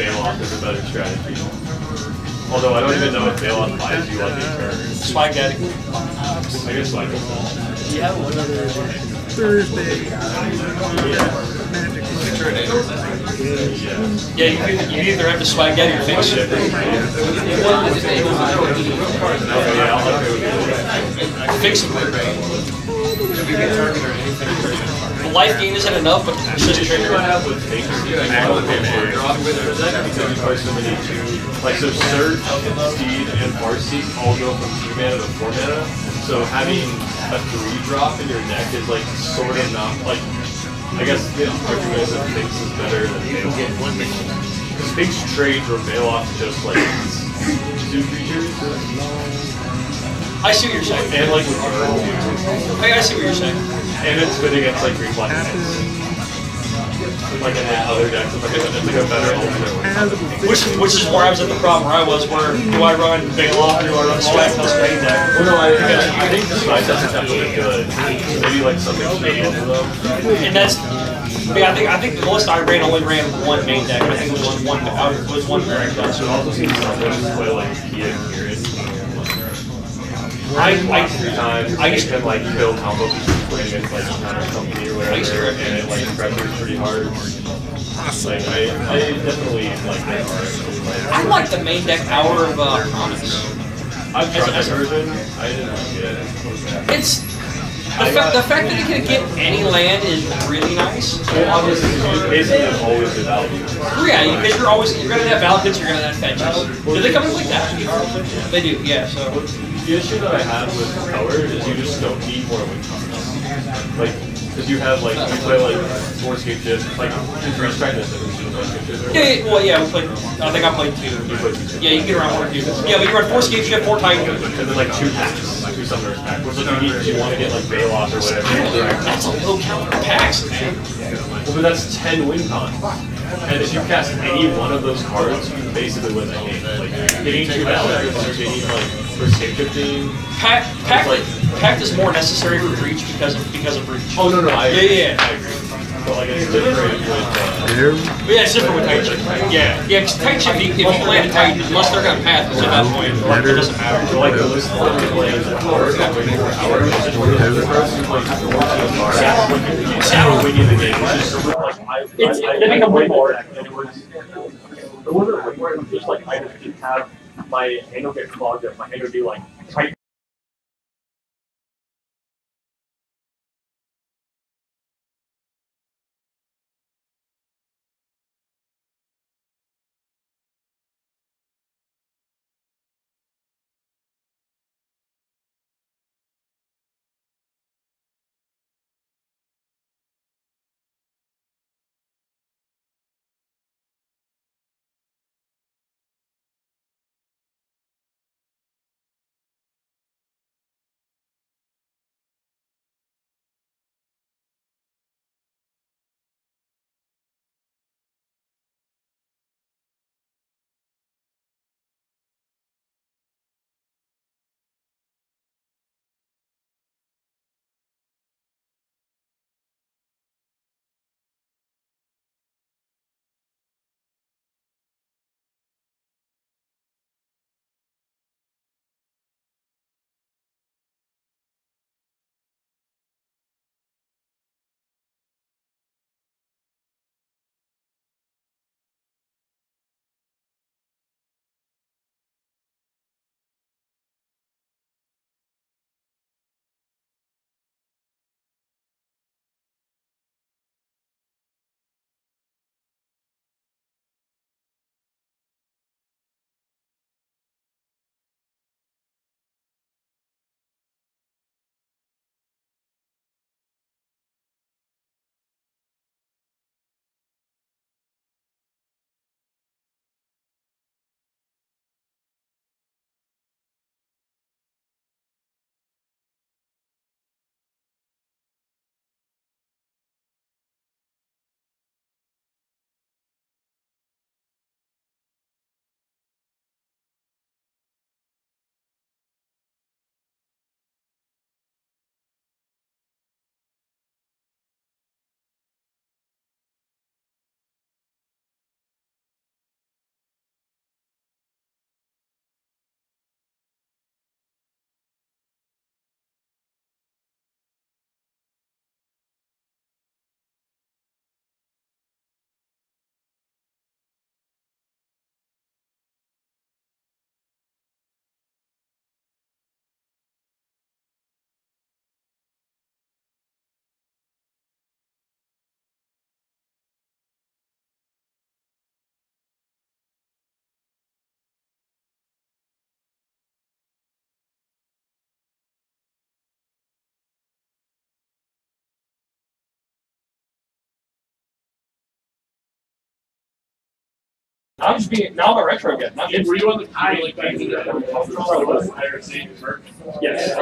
bail-off is a better strategy. Although I don't even know if bail-off buys you like a turn. Spike Daddy. I guess Spike does. Yeah. Thursday. Yeah, you either have to Spike Daddy or fix it. Fix it. The life gain isn't enough, but the persist trigger. I have with things like so Surge, Speed, and Farseek all go from 2 mana to 4 mana. So having a 3-drop in your deck is like sort of not like, I guess the argument is that Sphinx is better than Veil-Off. Because Sphinx trades or Veil-Off just like 2 creatures. I see what you're saying. And like with Burn, I see what you're saying. and it's good against like green black decks. Like in the other decks, it's like a better alternate. Which is where I was at the problem where I was, where do I run Veil-Off or do I run Spike Plus main deck? Well, no, I think the Spike deck is definitely good. Maybe like something shady over them. And that's, yeah, I think the list I ran only ran one main deck. I think it was one variant deck. So I've also seen someone play like Kia and Kieran. I used to like build combo pieces playing against like counter company or whatever, and it like pressures pretty hard. Like I definitely like that card. I like the main deck Hour of Promise. I've tried that version. I didn't like it. It's the fact that it can get any land is really nice. Well, obviously, basically it's always the value. Yeah, because you're gonna have Valakans, you're gonna have fetches. Do they come in like that? They do, yeah. So the issue that I have with power is you just don't need more win cards. Like, because you have like you play like Forescape Shift, like Increased Brightness and Forescape Shift. yeah, well, yeah, we played. I think I played 2. You play 2. Yeah, you get around 1 or 2. Yeah, but you run Forescape Shift, 4 Titan. And then like 2 packs, 2 Summoners pack, which like you need because you want to get like Veil-Off or whatever. That's a low count for packs, man. Well, but that's 10 win cons. And if you cast any one of those cards, you can basically win that game. Like, getting 2 Valors, or getting like Forescape Shifting. Pact is more necessary for Breach because of Breach. Oh no, I agree. Yeah. I agree. But like it's different with. But yeah, it's different with Titan Shift. Yeah, because Titan Shift, if you land a Titan, unless they're gonna path, at that point, it doesn't matter. So like the list that we play is hours that waiting for hours. It's one of the first who plays 14 cards. Saddle winning the game. They become way more. And it wasn't way more. It was just like I just didn't have my hand will get clogged up. My hand would be like tight. I'm just being, now I'm a retro guy. Not Were you on the like yes.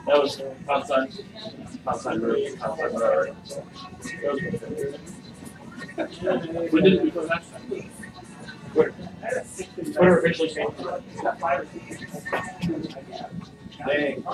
That was outside. Outside room. Outside room. When did it become that? Twitter officially changed. Dang.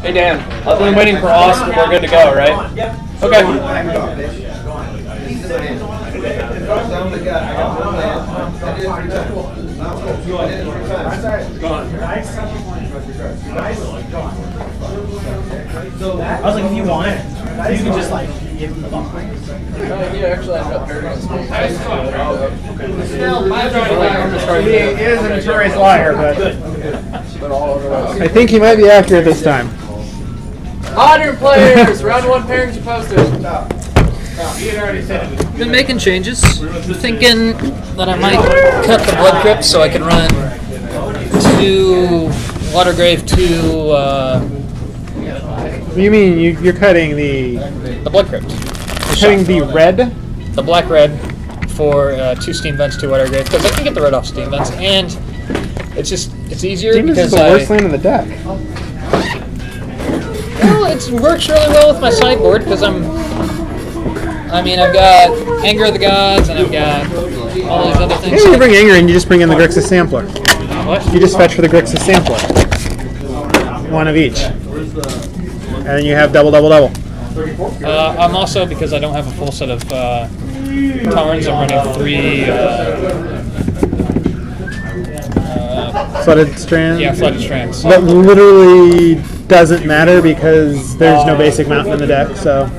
Hey Dan, other than waiting for Austin, we're good to go, right? Yep. Okay. I was like, if you want it, you can just like give them the ball. Yeah, actually, I ended up pairing it. He is a notorious liar, but But all otherwise. I think he might be accurate this time. Modern players, round 1 pairings are posted. Been making changes. Thinking that I might cut the blood crypt so I can run 2 Watergrave, 2 You mean you're cutting the blood crypt. cutting the red? The black red for 2 steam vents, 2 Watergrave, because I can get the red off steam vents, and it's easier Demons because is the worst land in the deck. Well, it works really well with my sideboard because I've got Anger of the Gods and I've got all these other things. Yeah, you bring Anger and you just bring in the Grixis Sampler. What? You just fetch for the Grixis Sampler. 1 of each. And then you have double. I'm also, because I don't have a full set of Tarns, I'm running 3 Flooded Strands? yeah, Flooded Strands. That literally doesn't matter because there's no basic mountain in the deck, so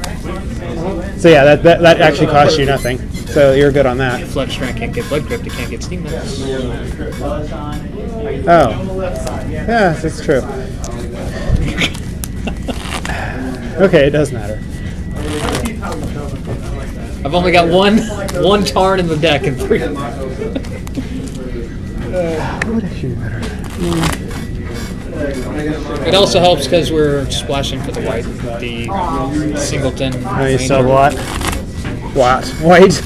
yeah, that actually costs you nothing. So you're good on that. Flooded Strand can't get Blood Crypt, it can't get Steam Vents. Oh. Yeah, that's true. Okay, it does matter. I've only got one Tarn in the deck and 3. What actually matter? It also helps because we're splashing for the white, the Singleton. Oh, you still what? What? White?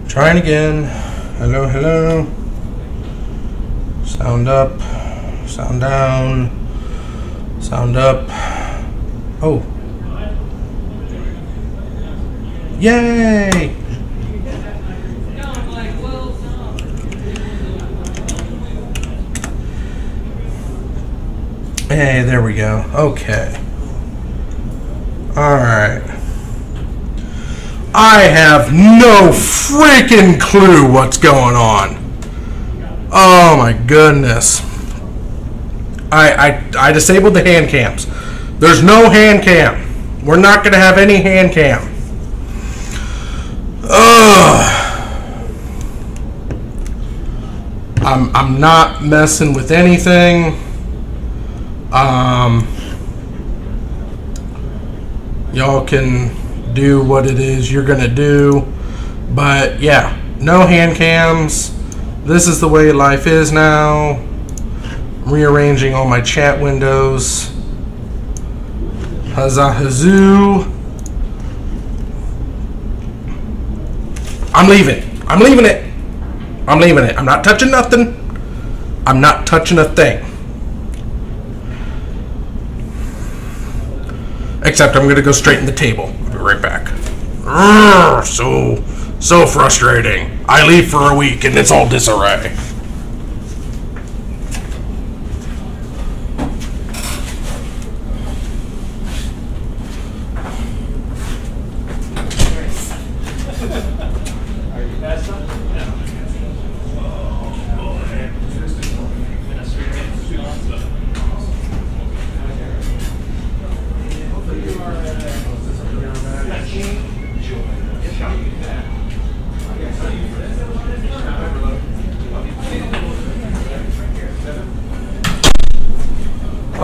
Trying again. Hello, hello. Sound up. Sound down. Sound up. Oh. Yay! Hey, there we go. Okay. Alright. I have no freaking clue what's going on. Oh my goodness. I disabled the hand cams. There's no hand cam. We're not going to have any hand cam. I'm not messing with anything. Y'all can do what it is you're gonna do, but yeah, no hand cams. This is the way life is now. Rearranging all my chat windows. Huzzah hazoo. I'm leaving it. I'm leaving it. I'm not touching nothing. I'm not touching a thing. Except I'm going to go straight in the table. I'll be right back. So frustrating. I leave for a week and it's all disarray.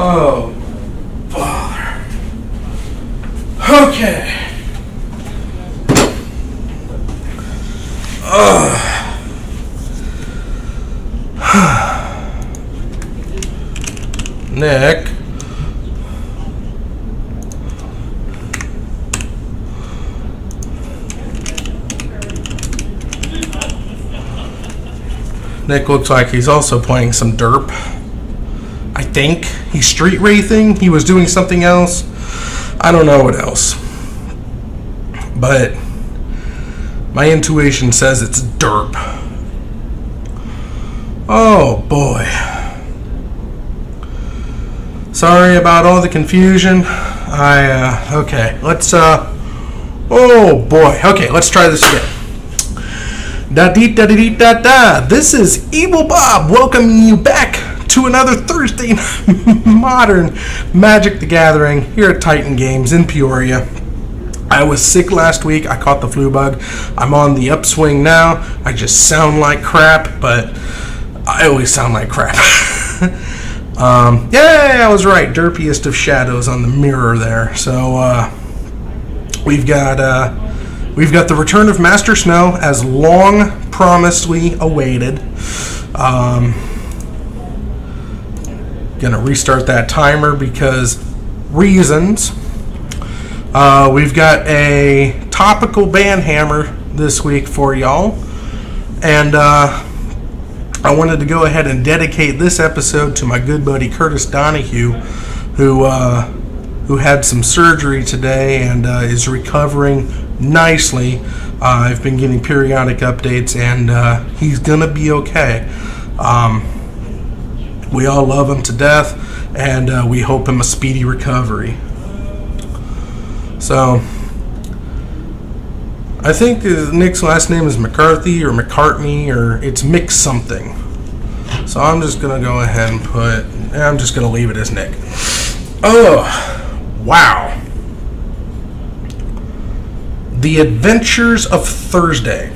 Oh, Father. Okay. Nick. Nick looks like he's also playing some derp. I think he's street racing. He was doing something else. I don't know what else. But my intuition says it's derp. Oh boy. Sorry about all the confusion. Okay, let's, oh boy. Okay, let's try this again. Da-dee-da-dee-da-da. This is Evil Bob welcoming you back to another Thursday Modern Magic the Gathering here at Titan Games in Peoria. I was sick last week. I caught the flu bug. I'm on the upswing now. I just sound like crap, but I always sound like crap. Yeah, I was right. Derpiest of shadows on the mirror there. So we've got the return of Master Snow as long promisedly awaited. Gonna restart that timer because reasons. We've got a topical banhammer this week for y'all, and I wanted to go ahead and dedicate this episode to my good buddy Curtis Donahue, who had some surgery today and is recovering nicely. I've been getting periodic updates, and he's gonna be okay. We all love him to death, and we hope him a speedy recovery. So, I think Nick's last name is McCarthy or McCartney, or it's Mick something. So I'm just going to go ahead and I'm just going to leave it as Nick. Oh, wow. The Adventures of Thursday.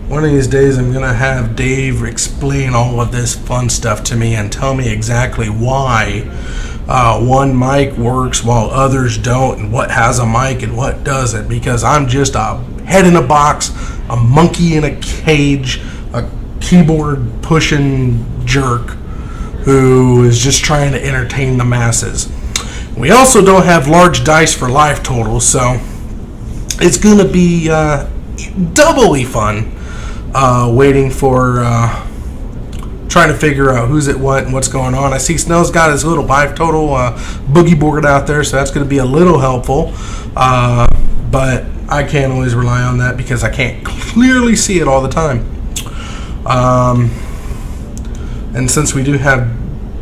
One of these days I'm going to have Dave explain all of this fun stuff to me and tell me exactly why one mic works while others don't, and what has a mic and what doesn't, because I'm just a head in a box, a monkey in a cage, a keyboard pushing jerk who is just trying to entertain the masses. We also don't have large dice for life totals, so it's going to be doubly fun waiting for trying to figure out who's at what and what's going on. I see Snow's got his little life total boogie board out there, so that's going to be a little helpful. But I can't always rely on that because I can't clearly see it all the time. And since we do have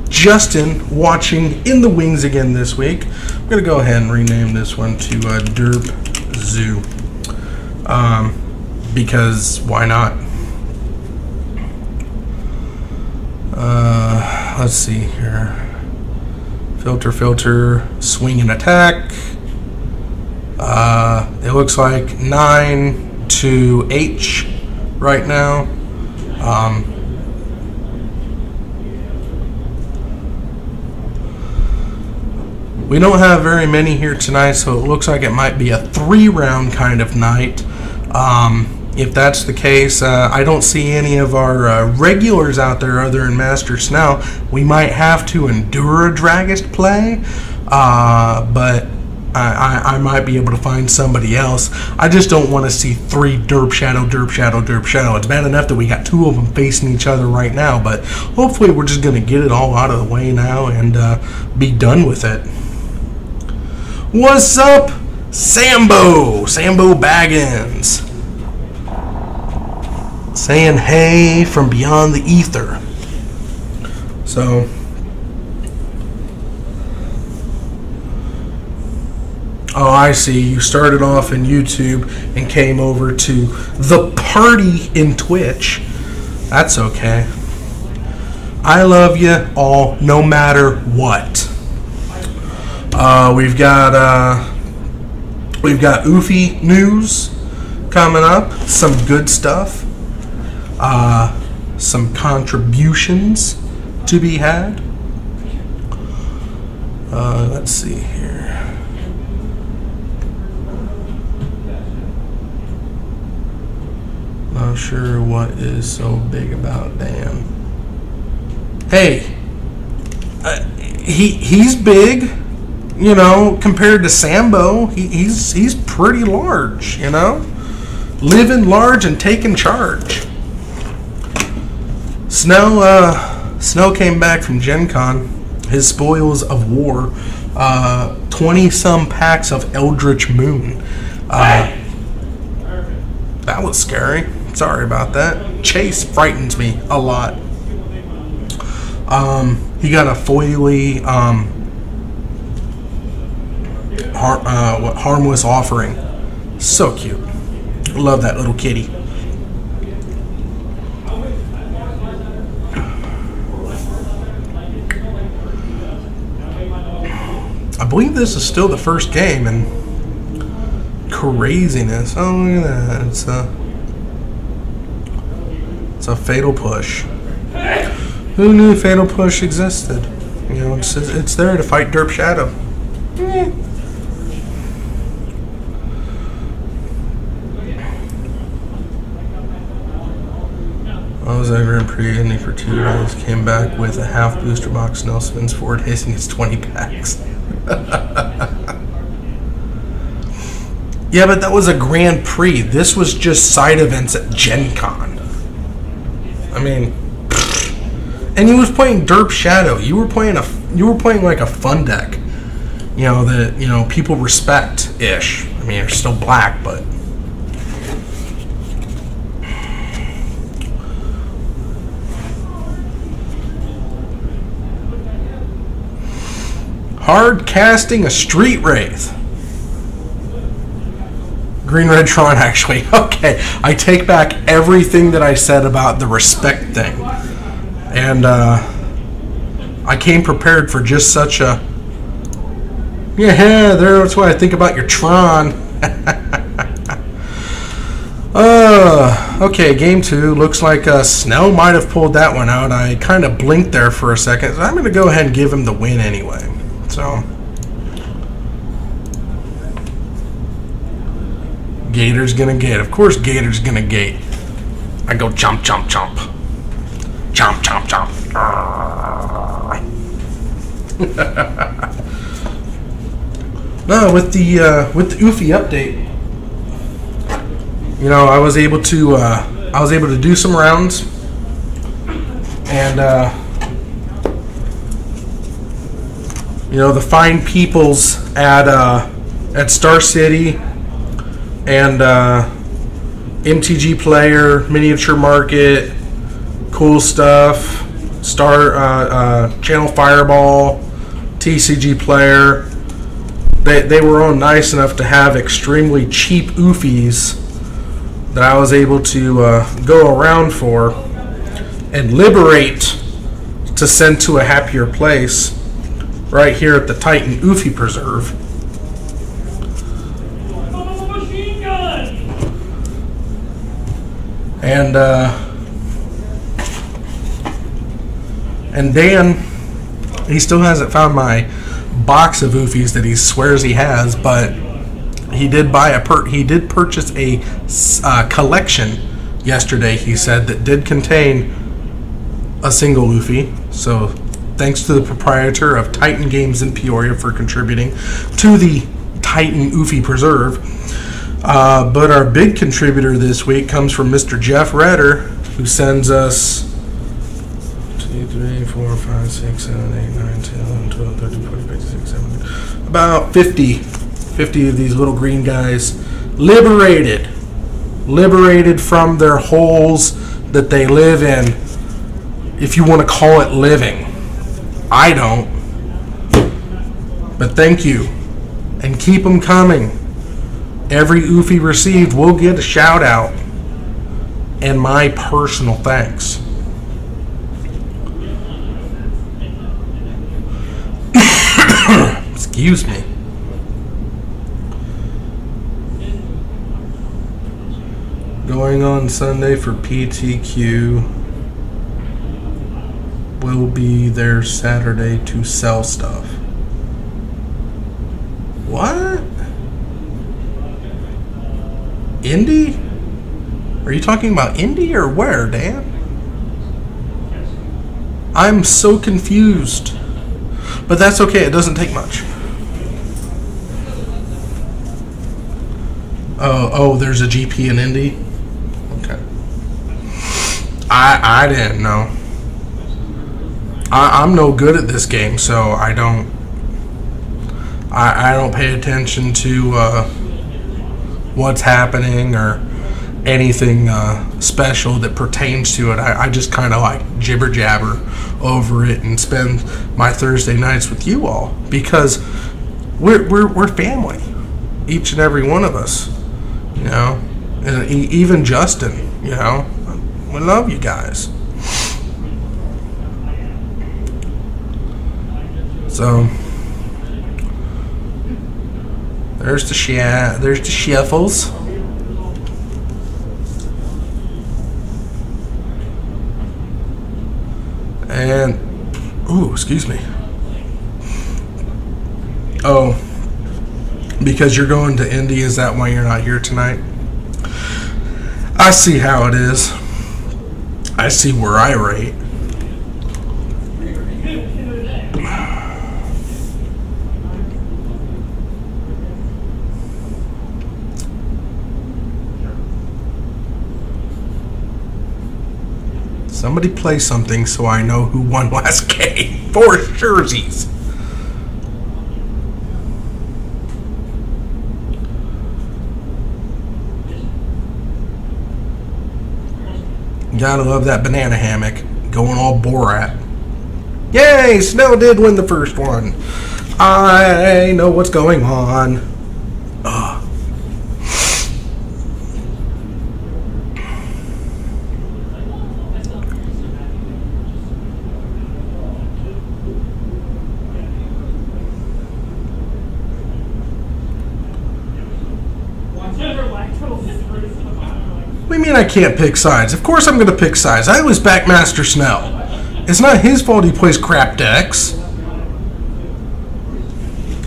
Justin watching in the wings again this week, I'm going to go ahead and rename this one to Derp Zoo. Because why not? Let's see here. Filter, swing and attack. It looks like 9 to H right now. We don't have very many here tonight, so it looks like it might be a 3-round kind of night. If that's the case, I don't see any of our regulars out there other than Master Snow. We might have to endure a Dragist play, but I might be able to find somebody else. I just don't want to see 3 Derp Shadow. It's bad enough that we got 2 of them facing each other right now, but hopefully we're just going to get it all out of the way now and be done with it. What's up, Sambo Baggins? Saying hey from beyond the ether. So, oh, I see. You started off in YouTube and came over to the party in Twitch. That's okay. I love you all, no matter what. We've got Oofy news coming up. Some good stuff. Some contributions to be had. Let's see here. Not sure what is so big about Dan. Hey, he's big, you know, compared to Sambo. He's pretty large, you know, living large and taking charge. Snow came back from Gen Con, his spoils of war, 20-some packs of Eldritch Moon. That was scary. Sorry about that. Chase frightens me a lot. He got a foily harmless offering. So cute. Love that little kitty. I believe this is still the first game, and craziness. Oh, look at that. It's a fatal push. Who knew fatal push existed? You know, it's there to fight Derp Shadow. I was over in pre-ending for 2 days. Came back with a half booster box. Snell spins forward, hissing its 20 packs. Yeah, but that was a Grand Prix. This was just side events at Gen Con. I mean, and he was playing Derp Shadow. You were playing like a fun deck. You know, that, you know, people respect ish. I mean, you're still black, but hard casting a Street Wraith. Green Red Tron, actually. Okay, I take back everything that I said about the respect thing. And I came prepared for just such a... Yeah, that's what I think about your Tron. Okay, game 2. Looks like Snell might have pulled that one out. I kind of blinked there for a second. So I'm going to go ahead and give him the win anyway. So... Gator's gonna gate. Of course Gator's gonna gate. I go jump, jump, jump. Jump, jump, jump. No, with the Oofy update, you know, I was able to do some rounds, and you know, the fine peoples at Star City and MTG Player, Miniature Market, Cool Stuff, Channel Fireball, TCG Player. They were all nice enough to have extremely cheap Oofies that I was able to go around for and liberate to send to a happier place right here at the Titan Oofy Preserve. And Dan, he still hasn't found my box of Oofies that he swears he has, but he did purchase a collection yesterday, he said, that did contain a single Oofy. So thanks to the proprietor of Titan Games in Peoria for contributing to the Titan Oofy Preserve. But our big contributor this week comes from Mr. Jeff Redder, who sends us 2, 3, 4, 5, 6, 7, 8, 9, 10, 11, 12, 13, 14, 15, 16, 17, about 50 of these little green guys liberated from their holes that they live in, if you want to call it living. I don't. But thank you. And keep them coming. Every Oofy received will get a shout out and my personal thanks. Excuse me. Going on Sunday for PTQ will be there Saturday to sell stuff. What? Indy? Are you talking about Indy or where, Dan? I'm so confused. But that's okay, it doesn't take much. Oh, there's a GP in Indy? Okay. I didn't know. I'm no good at this game, so I don't pay attention to what's happening or anything special that pertains to it. I just kind of like jibber jabber over it and spend my Thursday nights with you all because we're family, each and every one of us, you know, and even Justin, you know, we love you guys. So there's the shuffles. And ooh, excuse me. Oh, because you're going to Indy, is that why you're not here tonight? I see how it is. I see where I rate. Somebody play something so I know who won last game. 4 jerseys. Gotta love that banana hammock. Going all Borat. Yay! Snow did win the first one. I know what's going on. Ugh. What do you mean I can't pick sides? Of course I'm going to pick sides. I always back Master Snell. It's not his fault he plays crap decks.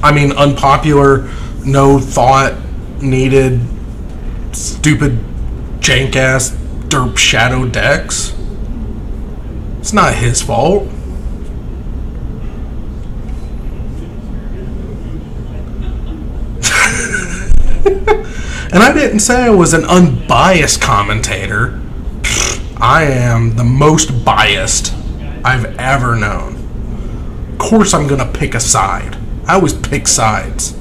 I mean, unpopular, no thought needed, stupid, jank-ass, derp shadow decks. It's not his fault. And I didn't say I was an unbiased commentator. I am the most biased I've ever known. Of course I'm going to pick a side. I always pick sides.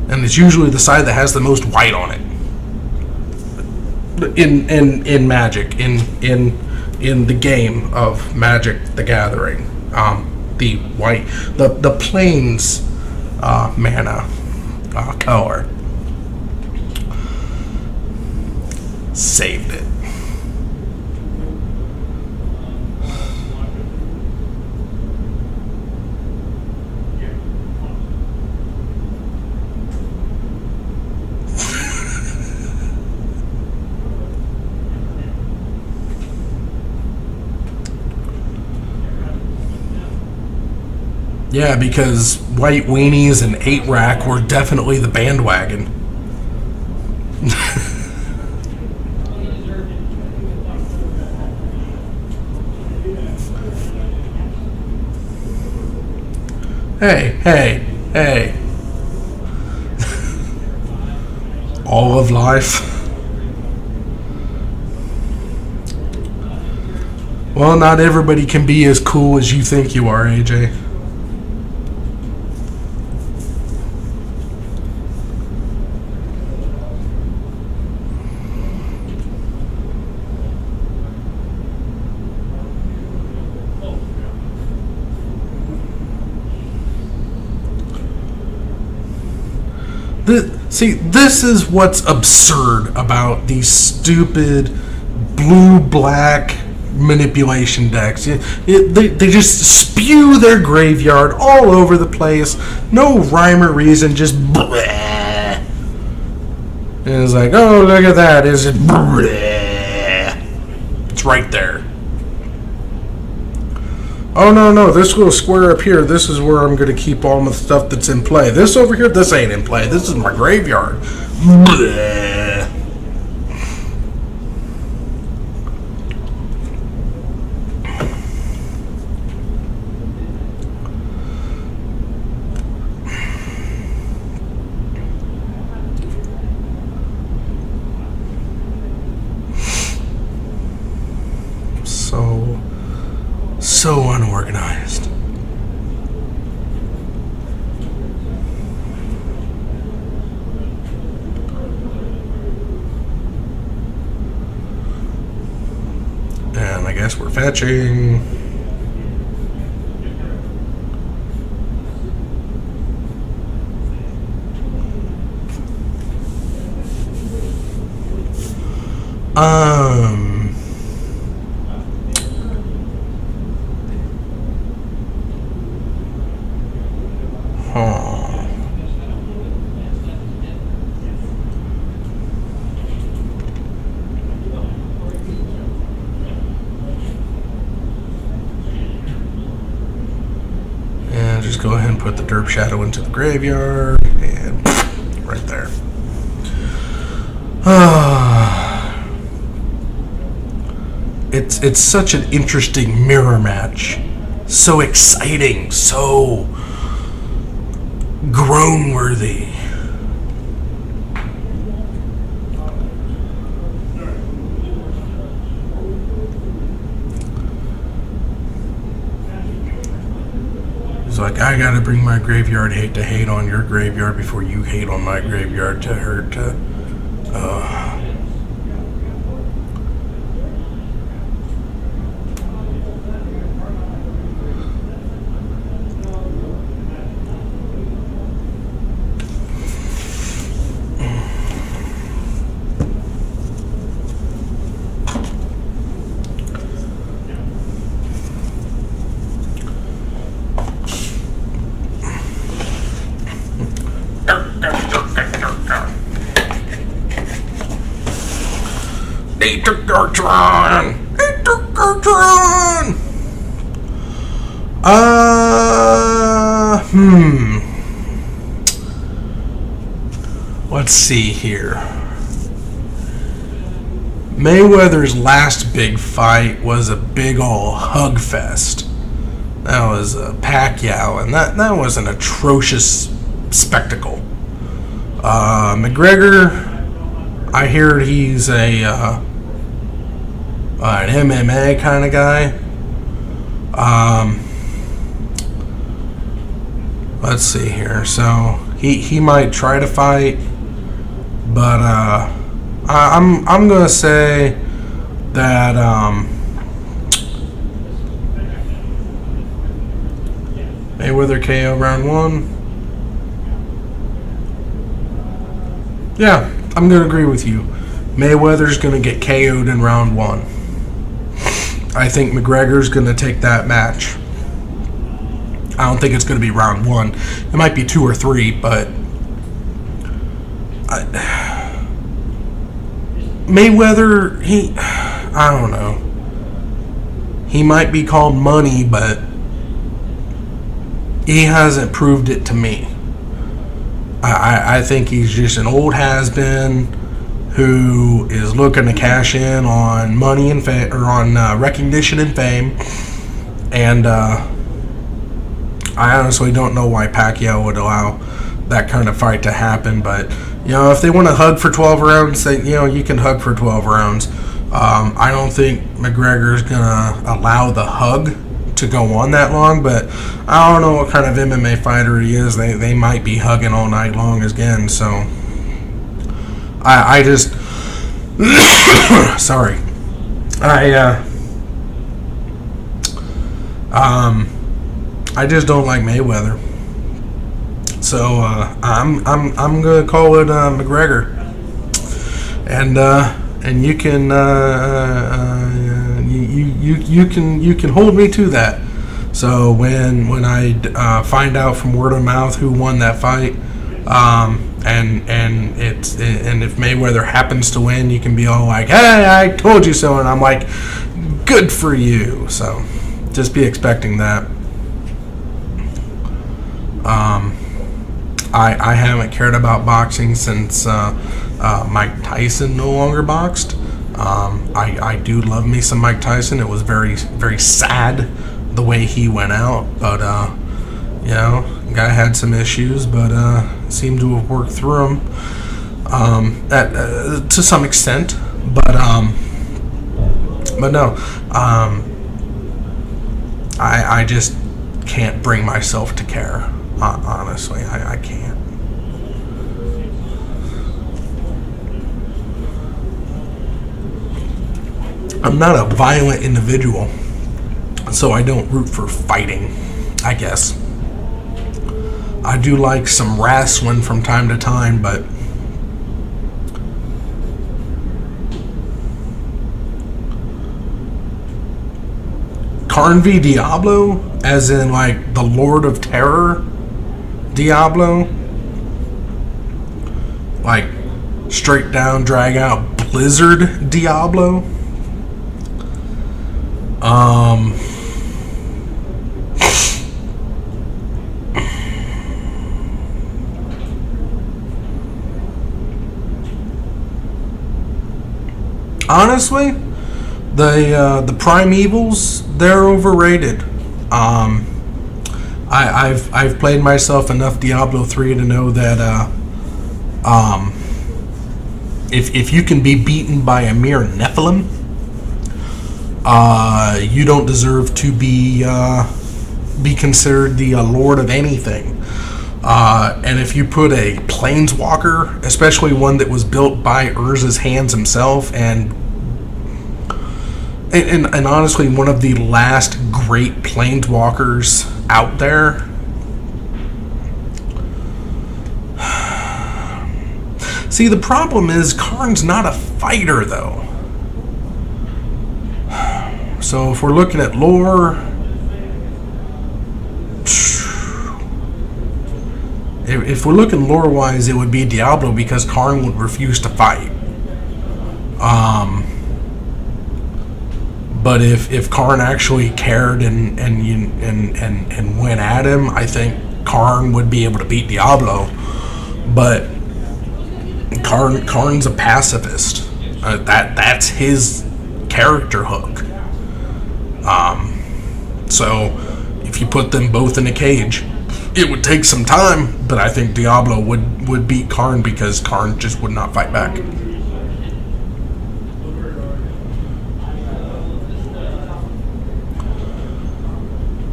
And it's usually the side that has the most white on it. In Magic. In the game of Magic the Gathering. The white. The Plains mana color. Saved it. Yeah, because white weenies and 8-rack were definitely the bandwagon. Hey. All of life. Well, not everybody can be as cool as you think you are, AJ. This is what's absurd about these stupid blue-black manipulation decks. They just spew their graveyard all over the place. No rhyme or reason, just bleh. And it's like, oh, look at that. Is it bleh? It's right there. Oh, no, this little square up here, this is where I'm going to keep all the stuff that's in play. This over here, this ain't in play. This is my graveyard. Bleh. So unorganized. And I guess we're fetching. And just go ahead and put the derp shadow into the graveyard, and right there. It's such an interesting mirror match. So exciting, so groan-worthy. It's like, I gotta bring my graveyard hate to hate on your graveyard before you hate on my graveyard to hurt to... They took our turn! They took our turn! Let's see here. Mayweather's last big fight was a big ol' hug fest. That was Pacquiao, and that was an atrocious spectacle. McGregor, I hear he's an MMA kind of guy. Let's see here. So he might try to fight, but I'm gonna say that Mayweather KO round 1. Yeah, I'm gonna agree with you. Mayweather's gonna get KO'd in round 1. I think McGregor's gonna take that match. I don't think it's gonna be round 1. It might be 2 or 3, but Mayweather, I don't know. He might be called money, but he hasn't proved it to me. I think he's just an old has-been who is looking to cash in on money and or on recognition and fame. And I honestly don't know why Pacquiao would allow that kind of fight to happen. But if they want to hug for 12 rounds, you can hug for 12 rounds. I don't think McGregor's gonna allow the hug to go on that long, but I don't know what kind of MMA fighter he is. They might be hugging all night long again. So I just sorry. I just don't like Mayweather. So I'm gonna call it McGregor, and you can you can hold me to that. So when I find out from word of mouth who won that fight, and if Mayweather happens to win, you can be all like, "Hey, I told you so," and I'm like, "Good for you." So just be expecting that. I haven't cared about boxing since Mike Tyson no longer boxed. I do love me some Mike Tyson. It was very, very sad the way he went out, but you know, guy had some issues, but seemed to have worked through them to some extent. But no, I just can't bring myself to care. Honestly, I can't. I'm not a violent individual, so I don't root for fighting, I guess. I do like some wrestling from time to time, but Karn v. Diablo, as in like the Lord of Terror Diablo, like straight down, drag out Blizzard Diablo. Honestly, the primevals, they're overrated. I've played myself enough Diablo 3 to know that if you can be beaten by a mere Nephilim, you don't deserve to be considered the Lord of anything. And if you put a planeswalker, especially one that was built by Urza's hands himself, and honestly one of the last great planeswalkers out there, see, the problem is Karn's not a fighter though. So if we're looking at lore, if we're looking lore-wise, it would be Diablo because Karn would refuse to fight. But if Karn actually cared and went at him, I think Karn would be able to beat Diablo. But Karn's a pacifist. That's his character hook. So if you put them both in a cage, it would take some time, but I think Diablo would beat Karn because Karn just would not fight back.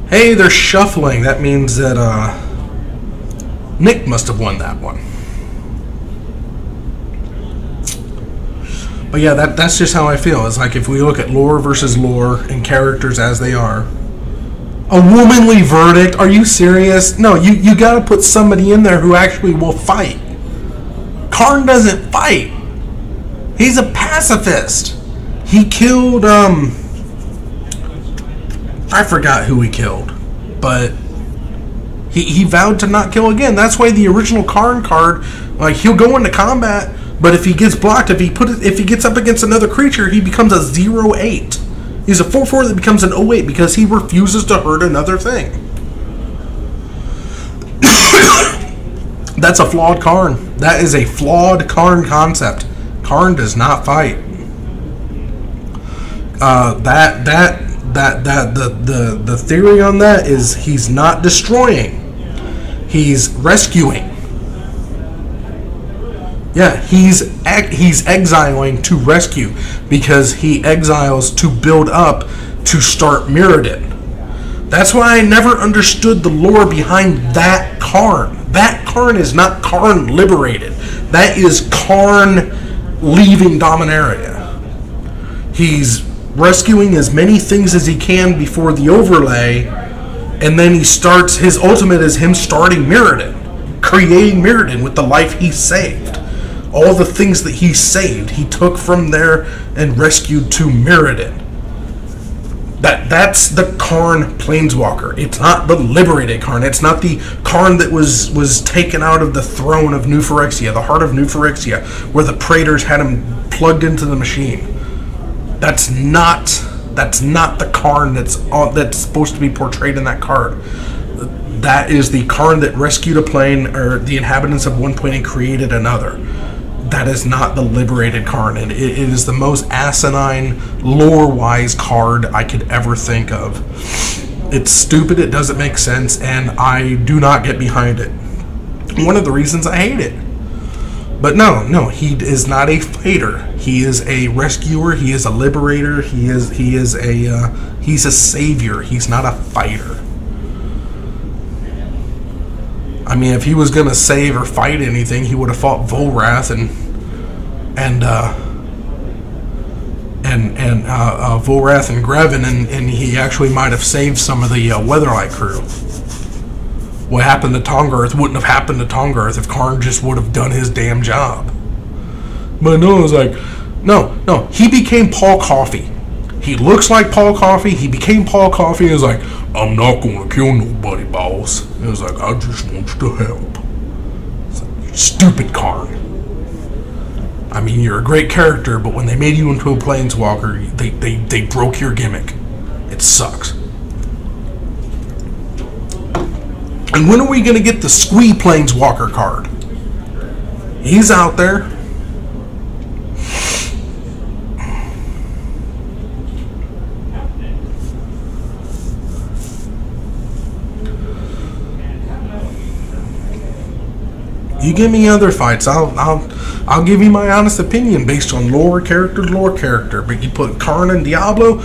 Hey, they're shuffling. That means that Nick must have won that one. But yeah, that's just how I feel. It's like if we look at lore versus lore and characters as they are. A womanly verdict? Are you serious? No, you gotta put somebody in there who actually will fight. Karn doesn't fight. He's a pacifist. He killed, I forgot who he killed. But he vowed to not kill again. That's why the original Karn card, like, he'll go into combat, but if he gets blocked, if he gets up against another creature, he becomes a 0/8. He's a 4/4 that becomes an 0/8 because he refuses to hurt another thing. That's a flawed Karn. That is a flawed Karn concept. Karn does not fight. The theory on that is he's not destroying. He's rescuing. Yeah, he's exiling to rescue because he exiles to build up to start Mirrodin. That's why I never understood the lore behind that Karn. That Karn is not Karn liberated. That is Karn leaving Dominaria. He's rescuing as many things as he can before the overlay, and then he starts, his ultimate is him starting Mirrodin, creating Mirrodin with the life he saved. All the things that he saved, he took from there and rescued to Mirrodin. That's the Karn Planeswalker. It's not the liberated Karn. It's not the Karn that was taken out of the throne of New Phyrexia, the heart of New Phyrexia, where the Praetors had him plugged into the machine. That's not That's not the Karn that's supposed to be portrayed in that card. That is the Karn that rescued a plane or the inhabitants of one plane and created another. That is not the liberated Karn, and it is the most asinine, lore-wise card I could ever think of. It's stupid, it doesn't make sense, and I do not get behind it. One of the reasons I hate it. But no, he is not a fighter. He is a rescuer. He is a liberator. He's a savior. He's not a fighter. I mean, if he was gonna save or fight anything, he would have fought Volrath and Volrath and Grevin, and he actually might have saved some of the Weatherlight crew. What happened to Tongarth wouldn't have happened to Tongarth if Karn just would have done his damn job. But no, it's like, no, he became Paul Coffey. He looks like Paul Coffey. He became Paul Coffey and was like, I'm not going to kill nobody, boss. It was like, I just want you to help. It's like, stupid Karn. I mean, you're a great character, but when they made you into a planeswalker, they broke your gimmick. It sucks. And when are we going to get the Squee Planeswalker card? He's out there. You give me other fights, I'll give you my honest opinion based on lore character. But you put Karn and Diablo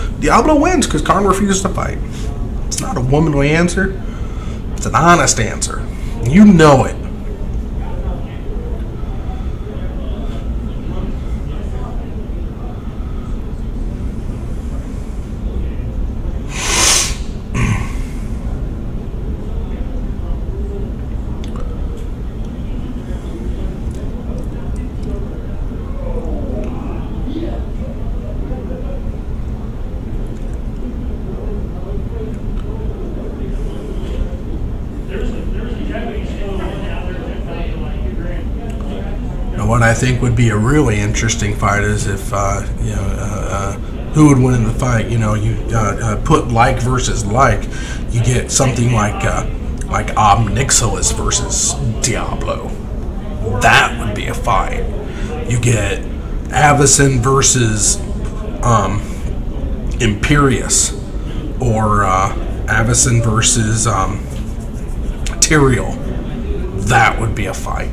wins because Karn refuses to fight. It's not a womanly answer. It's an honest answer. You know it. What I think would be a really interesting fight is if who would win in the fight. You put like versus like, you get something like Omnixilus versus Diablo. That would be a fight. You get Avacyn versus Imperius, or Avacyn versus Tyrael. That would be a fight.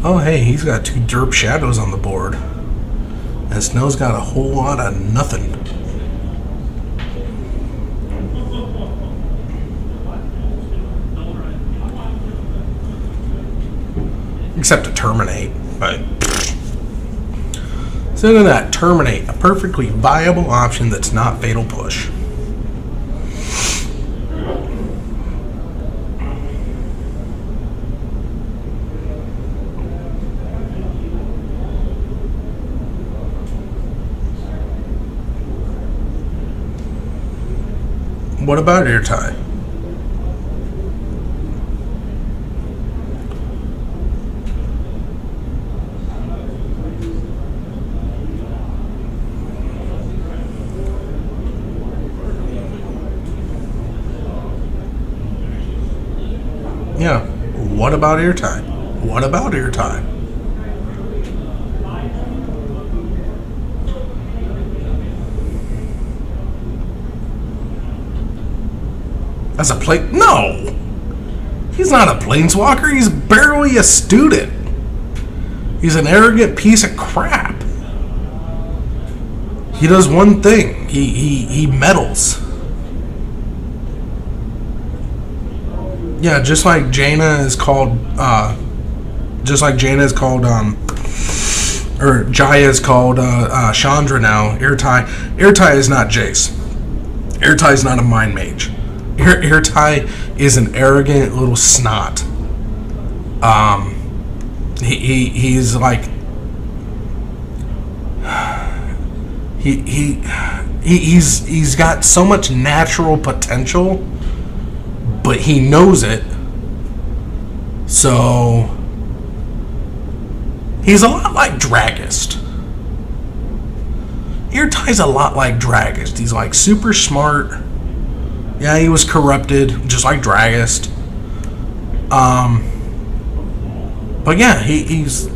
Oh, hey, he's got 2 derp shadows on the board. And Snow's got a whole lot of nothing. Except to Terminate. But so look at that, Terminate, a perfectly viable option that's not Fatal Push. What about airtime? Yeah. What about airtime? What about airtime? As a no! He's not a planeswalker, he's barely a student. He's an arrogant piece of crap. He does one thing. He meddles. Yeah, just like Jaina is called or Jaya is called Chandra now. Irtai is not Jace. Irtai is not a mind mage. Irtai is an arrogant little snot. He's like he's got so much natural potential, but he knows it. So he's a lot like Dragist. Irtai's a lot like Dragist. He's like super smart. Yeah, he was corrupted, just like Dragist. But yeah, he's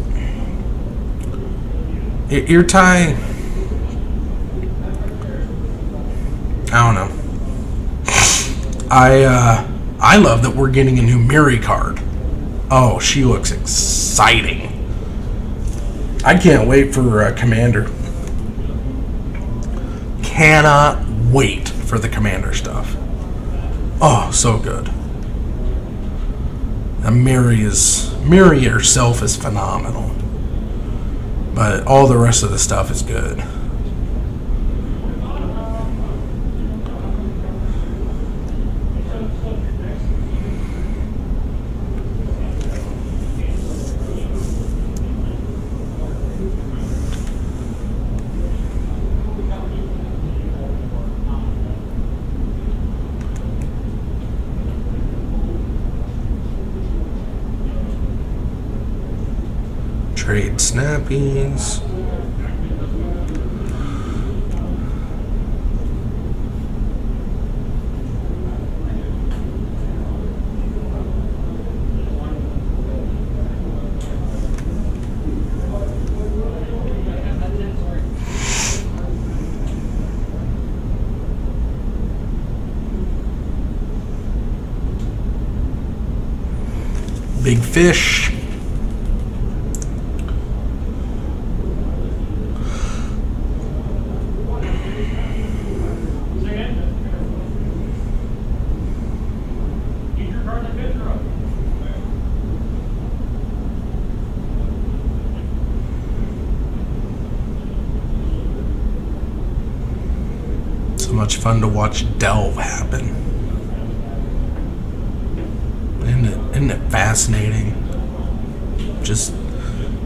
Irtai. I don't know. I love that we're getting a new Miri card. Oh, she looks exciting. I can't wait for Commander. Cannot wait for the Commander stuff. Oh, so good. And Miri herself is phenomenal. But all the rest of the stuff is good. Trade snappies. Big fish. So much fun to watch delve happen. Isn't it fascinating? Just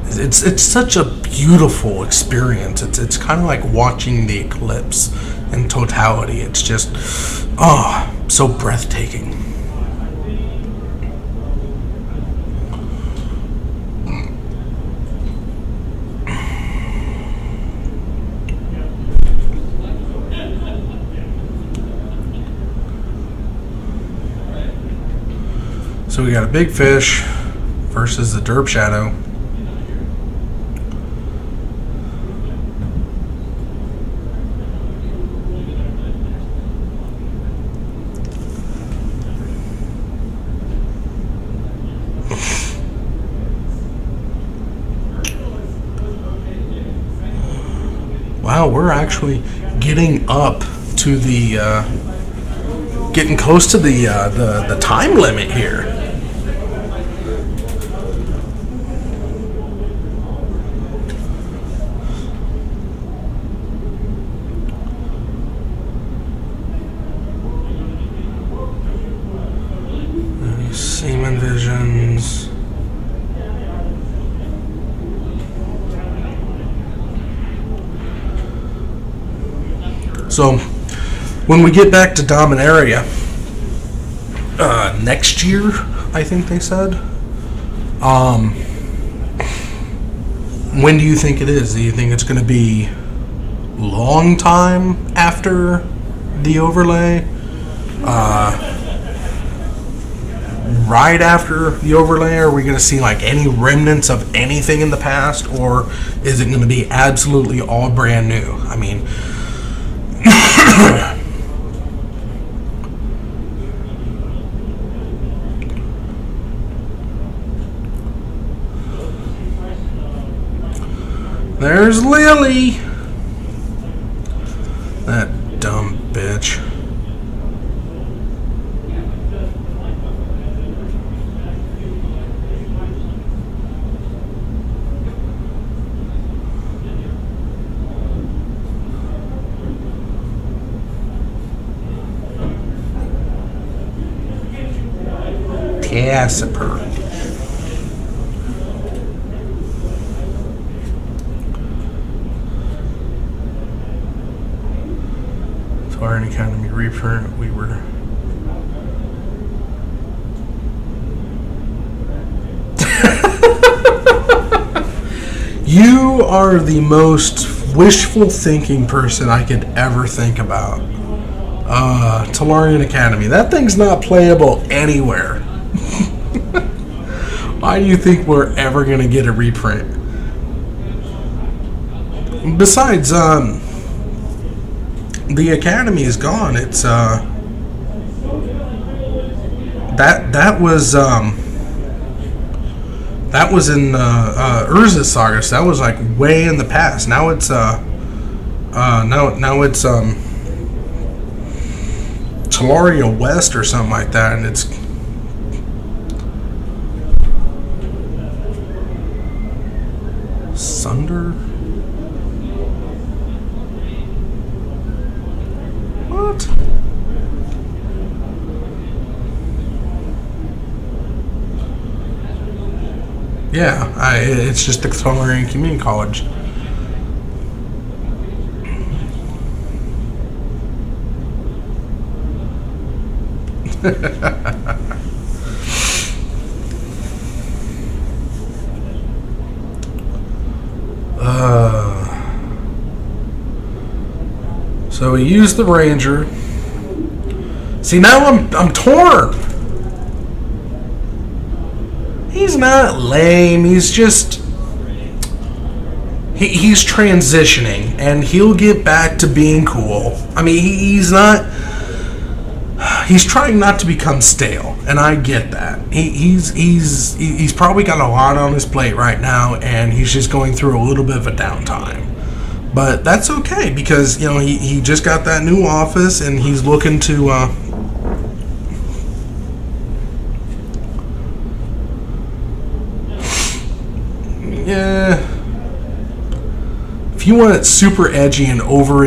it's such a beautiful experience. It's kind of like watching the eclipse in totality. It's just so breathtaking. So we got a big fish versus the derp shadow. Wow, we're actually getting up to the getting close to the time limit here. Seaman visions. So, when we get back to Dominaria next year, I think they said. When do you think it is? Do you think it's going to be long time after the overlay? Right after the overlay? Are we going to see like any remnants of anything in the past, or is it going to be absolutely all brand new? I mean, there's Lily, that dumb bitch. Casper. Tolarian Academy reprint. We were. You are the most wishful thinking person I could ever think about. Tolarian Academy. That thing's not playable anywhere. Why do you think we're ever going to get a reprint? Besides, the Academy is gone. It's, that was in Urza's Saga, so that was like way in the past. Now it's Tolaria West or something like that, and it's Sunder. What? Yeah, it's just the Tolarian Community College. So we used the Ranger. See, now I'm torn. He's not lame. He's just he's transitioning, and he'll get back to being cool. I mean, he's not. He's trying not to become stale, and I get that. He's probably got a lot on his plate right now, and he's just going through a little bit of a downtime. But that's okay, because he just got that new office, and he's looking to. Yeah. If you want it super edgy and over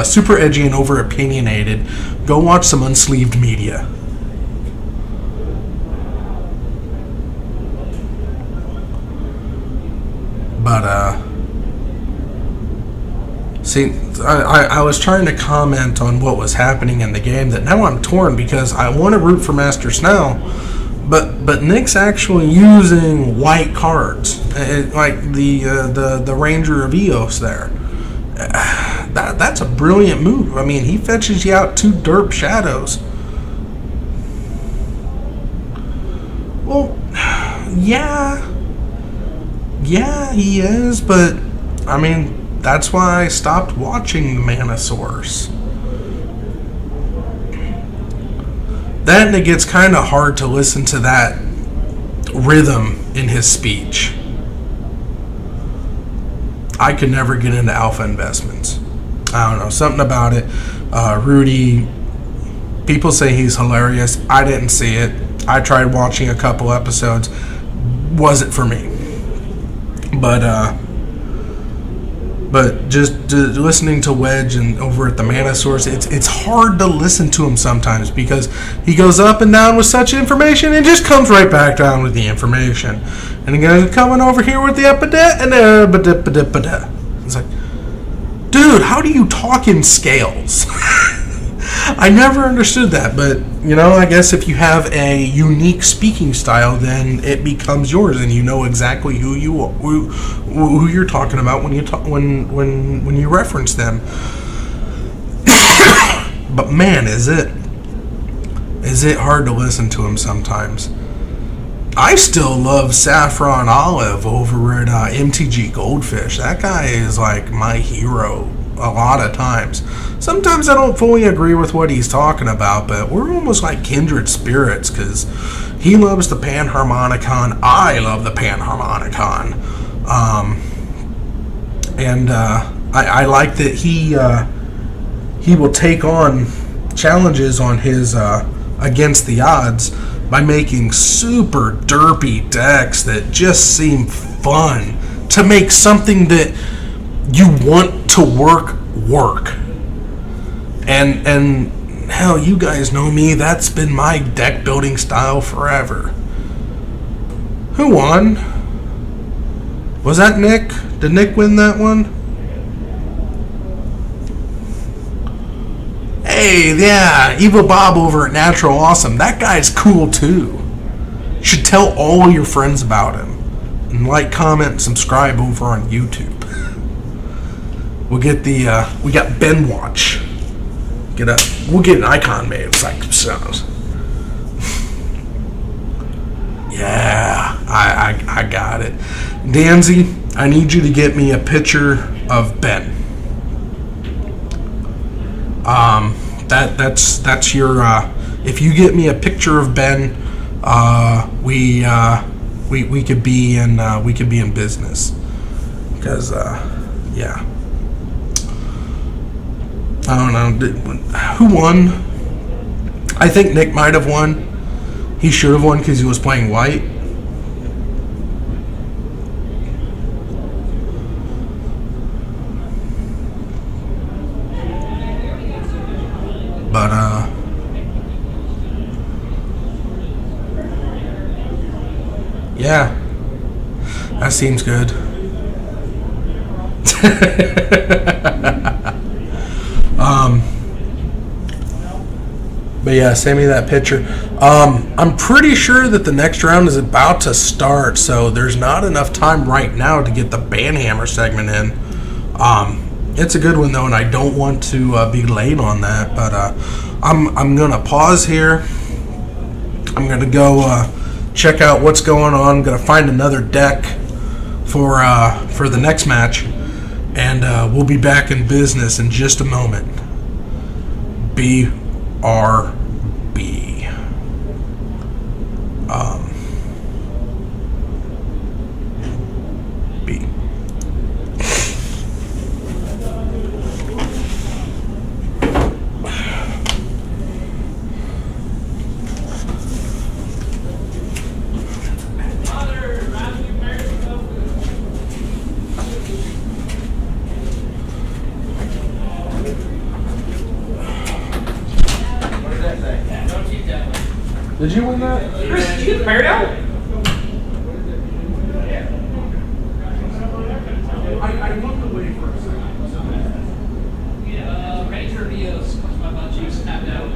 super edgy and over opinionated, go watch some Unsleeved Media. But see, I was trying to comment on what was happening in the game. That now I'm torn because I want to root for Master Snell. But Nick's actually using white cards, like the Ranger of Eos there. That's a brilliant move. I mean, he fetches you out 2 derp shadows. Well, yeah, he is, but I mean, that's why I stopped watching the Mana Source. Then it gets kind of hard to listen to that rhythm in his speech. I could never get into alpha investments. I don't know, something about it. Rudy, people say he's hilarious. I didn't see it. I tried watching a couple episodes. Wasn't for me. But just listening to Wedge and over at the Mana Source, it's hard to listen to him sometimes because he goes up and down with such information and just comes right back down with the information. And he goes coming over here with the epidet and it's like, dude, how do you talk in scales? I never understood that, but I guess if you have a unique speaking style, then it becomes yours, and you know exactly who you're talking about when you when you reference them. But man, is it hard to listen to him sometimes. I still love Saffron Olive over at MTG Goldfish. That guy is like my hero a lot of times. Sometimes I don't fully agree with what he's talking about, but we're almost like kindred spirits because he loves the Panharmonicon. I love the Panharmonicon. I like that he will take on challenges on his against the odds by making super derpy decks that just seem fun to make something that you want to work. And hell, you guys know me. That's been my deck building style forever. Who won? Was that Nick? Did Nick win that one? Hey, yeah, Evil Bob over at Natural Awesome. That guy's cool too. You should tell all your friends about him. And like, comment, and subscribe over on YouTube. We'll get we got Ben Watch. We'll get an icon made of Psych Sounds. Yeah, I got it. Danzy, I need you to get me a picture of Ben. That's your. If you get me a picture of Ben, we could be in business. Because yeah. I don't know. Who won? I think Nick might have won. He should have won because he was playing white. But, yeah. That seems good. But yeah, send me that picture. I'm pretty sure that the next round is about to start, so there's not enough time right now to get the Banhammer segment in. It's a good one though, and I don't want to be late on that. But I'm gonna pause here. I'm gonna go check out what's going on. I'm gonna find another deck for the next match, and we'll be back in business in just a moment. BRB. B. Did you win that? Chris, did you get the Peoria? I looked away for a second. Ranger Rios, my bunchies tapped out.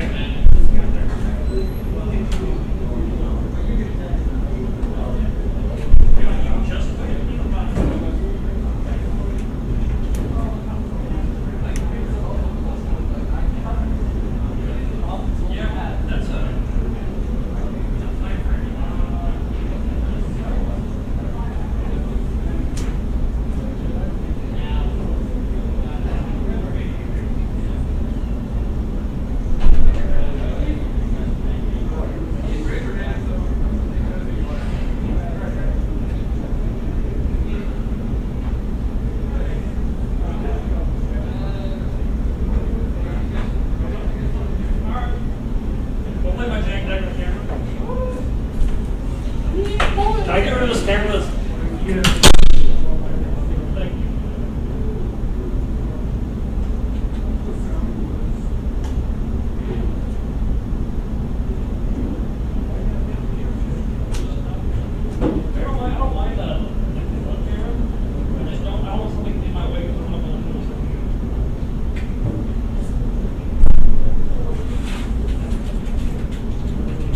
Can I get rid of this camera? Thank you. I don't mind that. I just don't. I want something in my way because I'm not going to do this.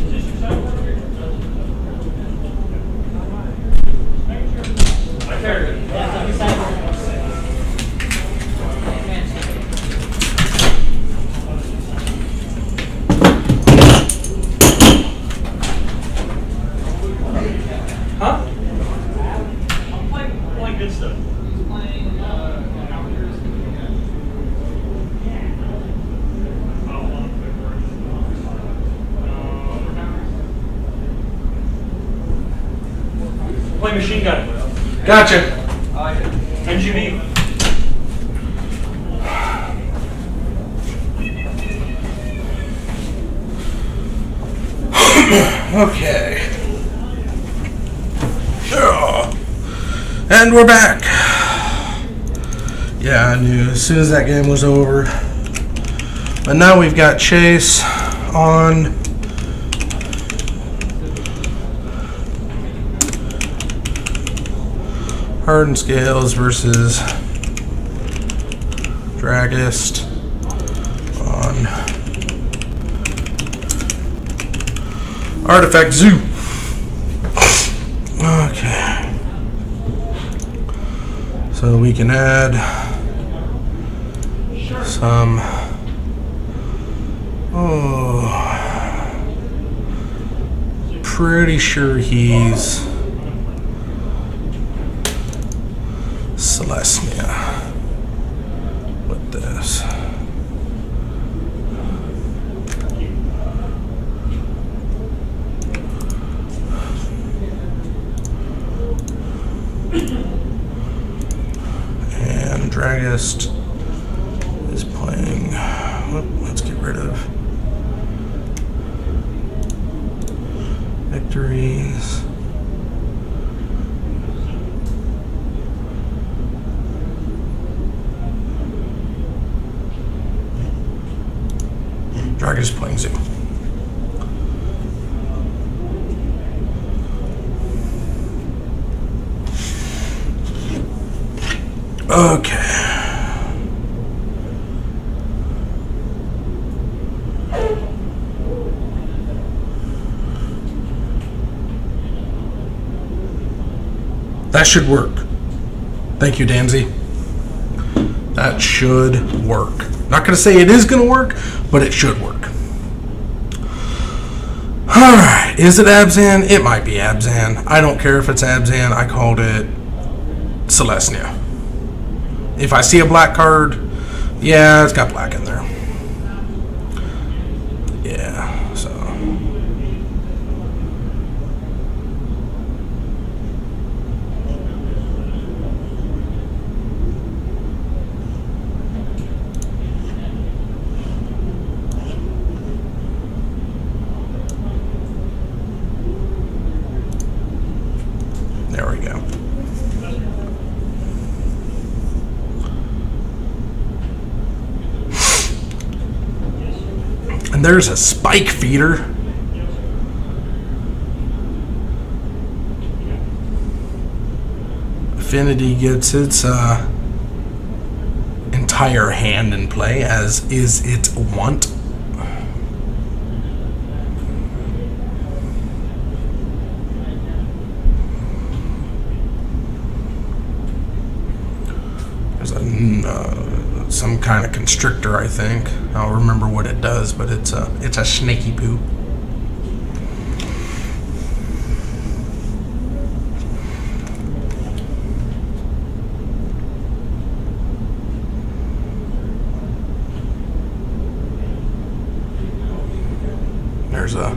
Is this your side over here? I carried it. Huh? I'm playing good stuff. Play machine gun. Gotcha. NGB. Okay. And we're back. Yeah, I knew as soon as that game was over, But now we've got Chase on. Hardened Scales versus Dragist on Artifact Zoo. Okay. So we can add some. Oh. Pretty sure he's Celestia with this. And Dragist is playing. Let's get rid of victories. Dragist playing Zoo. Okay. That should work. Thank you, Danzy. That should work. Not going to say it is going to work, but it should work. Alright, is it Abzan? It might be Abzan. I don't care if it's Abzan. I called it Celestia. If I see a black card, yeah, it's got black in there. Yeah, so. There we go. And there's a spike feeder. Affinity gets its entire hand in play, as is its want. There's some kind of constrictor, I think. I don't remember what it does, but it's a snaky poo. There's a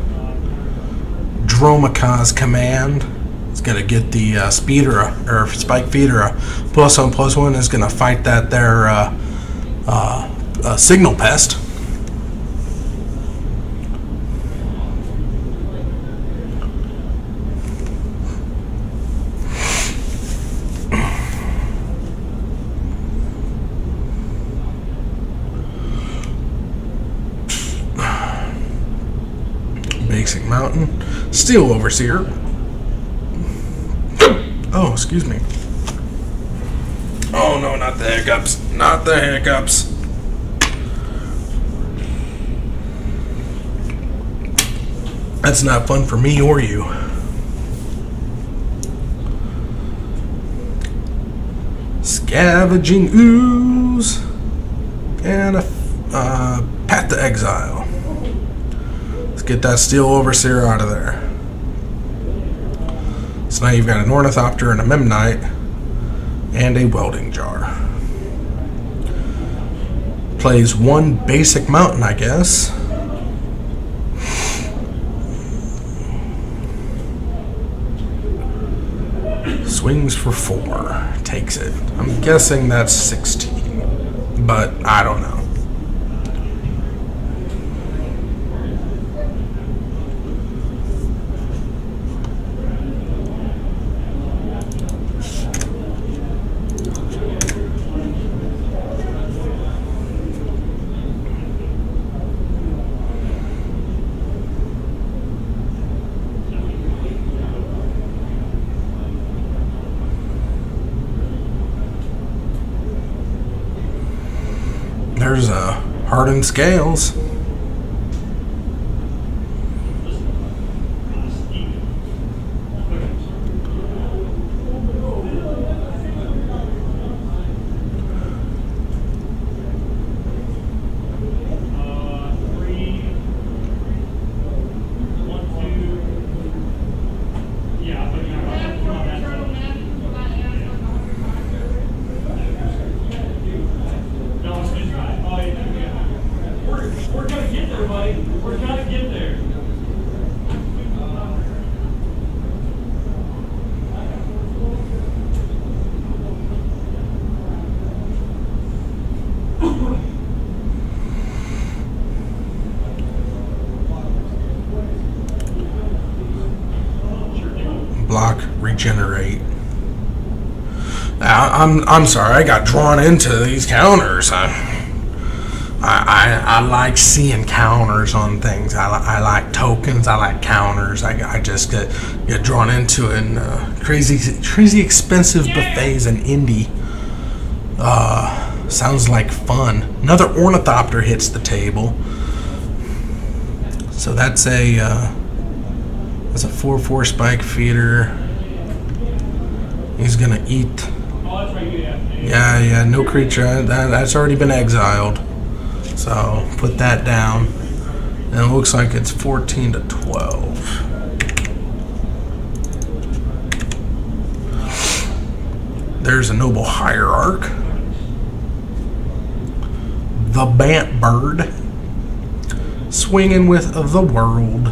Dromaka's command. It's gonna get the speeder or spike feeder a +1/+1. Is gonna fight that there signal pest. Basic Mountain, Steel Overseer. Oh, excuse me. Oh no, not the hiccups. Not the hiccups. That's not fun for me or you. Scavenging Ooze. And a Path to Exile. Let's get that Steel Overseer out of there. So now you've got an Ornithopter and a Memnite and a Welding Jar. Plays one basic mountain, I guess. Swings for 4. Takes it. I'm guessing that's 16. But I don't know. There's hardened scales. Block, regenerate. I'm sorry, I got drawn into these counters. I like seeing counters on things. I like tokens. I like counters. I just get drawn into it. And crazy expensive buffets in Indy. Sounds like fun. Another ornithopter hits the table. So that's a 4/4 spike feeder. He's gonna eat. Yeah, no creature. That's already been exiled. So put that down. And it looks like it's 14 to 12. There's a noble hierarch. The Bant Bird. Swinging with the world.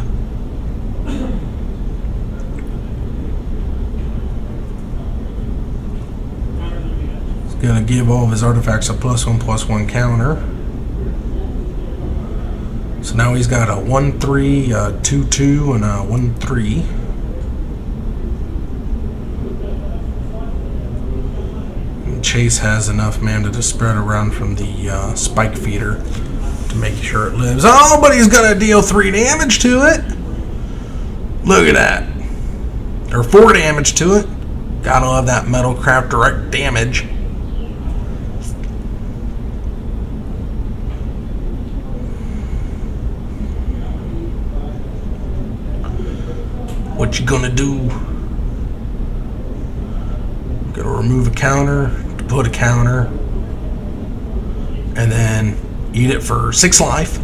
He's gonna give all of his artifacts a +1/+1 counter. So now he's got a 1/3, a 2/2, and a 1/3. And Chase has enough mana to spread around from the spike feeder to make sure it lives. Oh, but he's gonna deal 3 damage to it. Look at that. Or 4 damage to it. Gotta love that Metalcraft direct damage. What you gonna do? Gonna remove a counter, to put a counter, and then eat it for 6 life.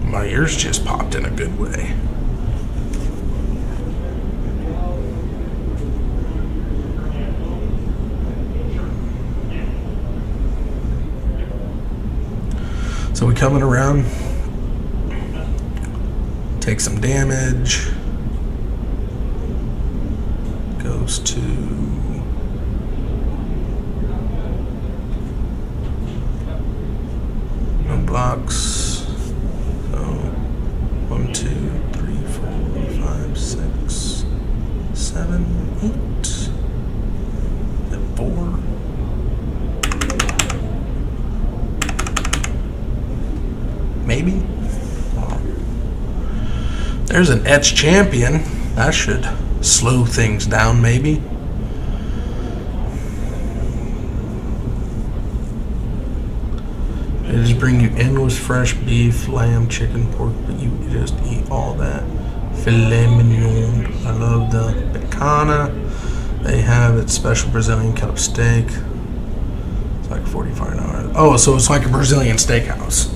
My ears just popped in a good way. So we coming around, take some damage, goes to no blocks. 1, 2, 3, 4, 5, 6, 7, 8, and 4. Maybe. There's an Etch Champion. That should slow things down, maybe. They just bring you endless fresh beef, lamb, chicken, pork, but you just eat all that. Filet mignon. I love the picana. They have its special Brazilian cut up steak. It's like $45. Oh, so it's like a Brazilian steakhouse.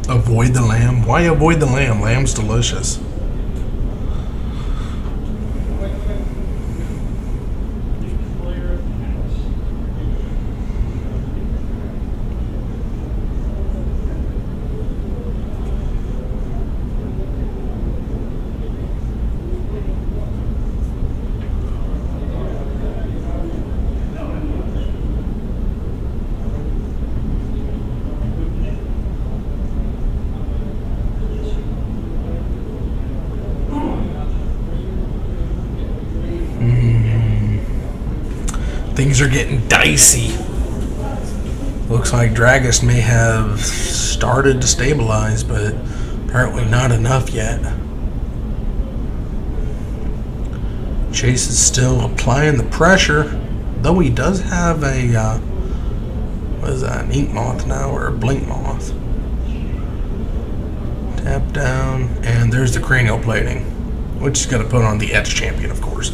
Avoid the lamb? Why avoid the lamb? Lamb's delicious. Things are getting dicey. Looks like Dragus may have started to stabilize, but apparently not enough yet. Chase is still applying the pressure, though he does have a, what is that, an ink moth now, or a blink moth. Tap down, and there's the cranial plating, which is going to put on the Edge champion, of course.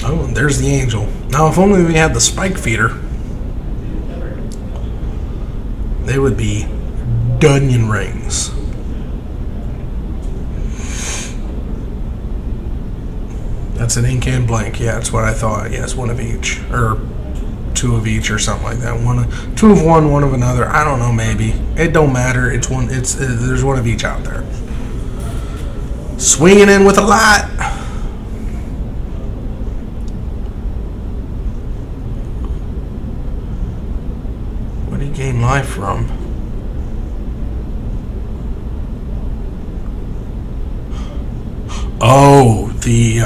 Oh, and there's the Angel. Now, if only we had the spike feeder, they would be Dunyan rings. That's an ink and blank. Yeah, that's what I thought. Yes, one of each, or two of each, or something like that. Two of one of another. I don't know. Maybe it don't matter. It's one. There's one of each out there. Swinging in with a lot. What did he gain life from? Oh, the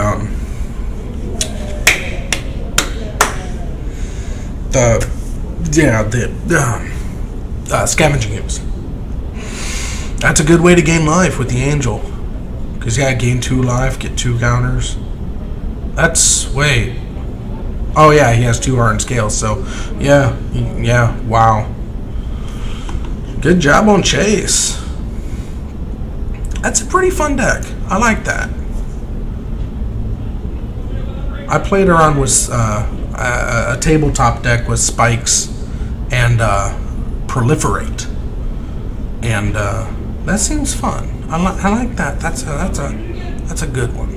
scavenging ooze. That's a good way to gain life with the Angel. Because, yeah, gain 2 life, get 2 counters. That's, wait. Oh, yeah, he has 2 hardened scales, so, yeah, wow. Good job on Chase. That's a pretty fun deck. I like that. I played around with a tabletop deck with spikes and proliferate, and that seems fun. I like that. That's a good one.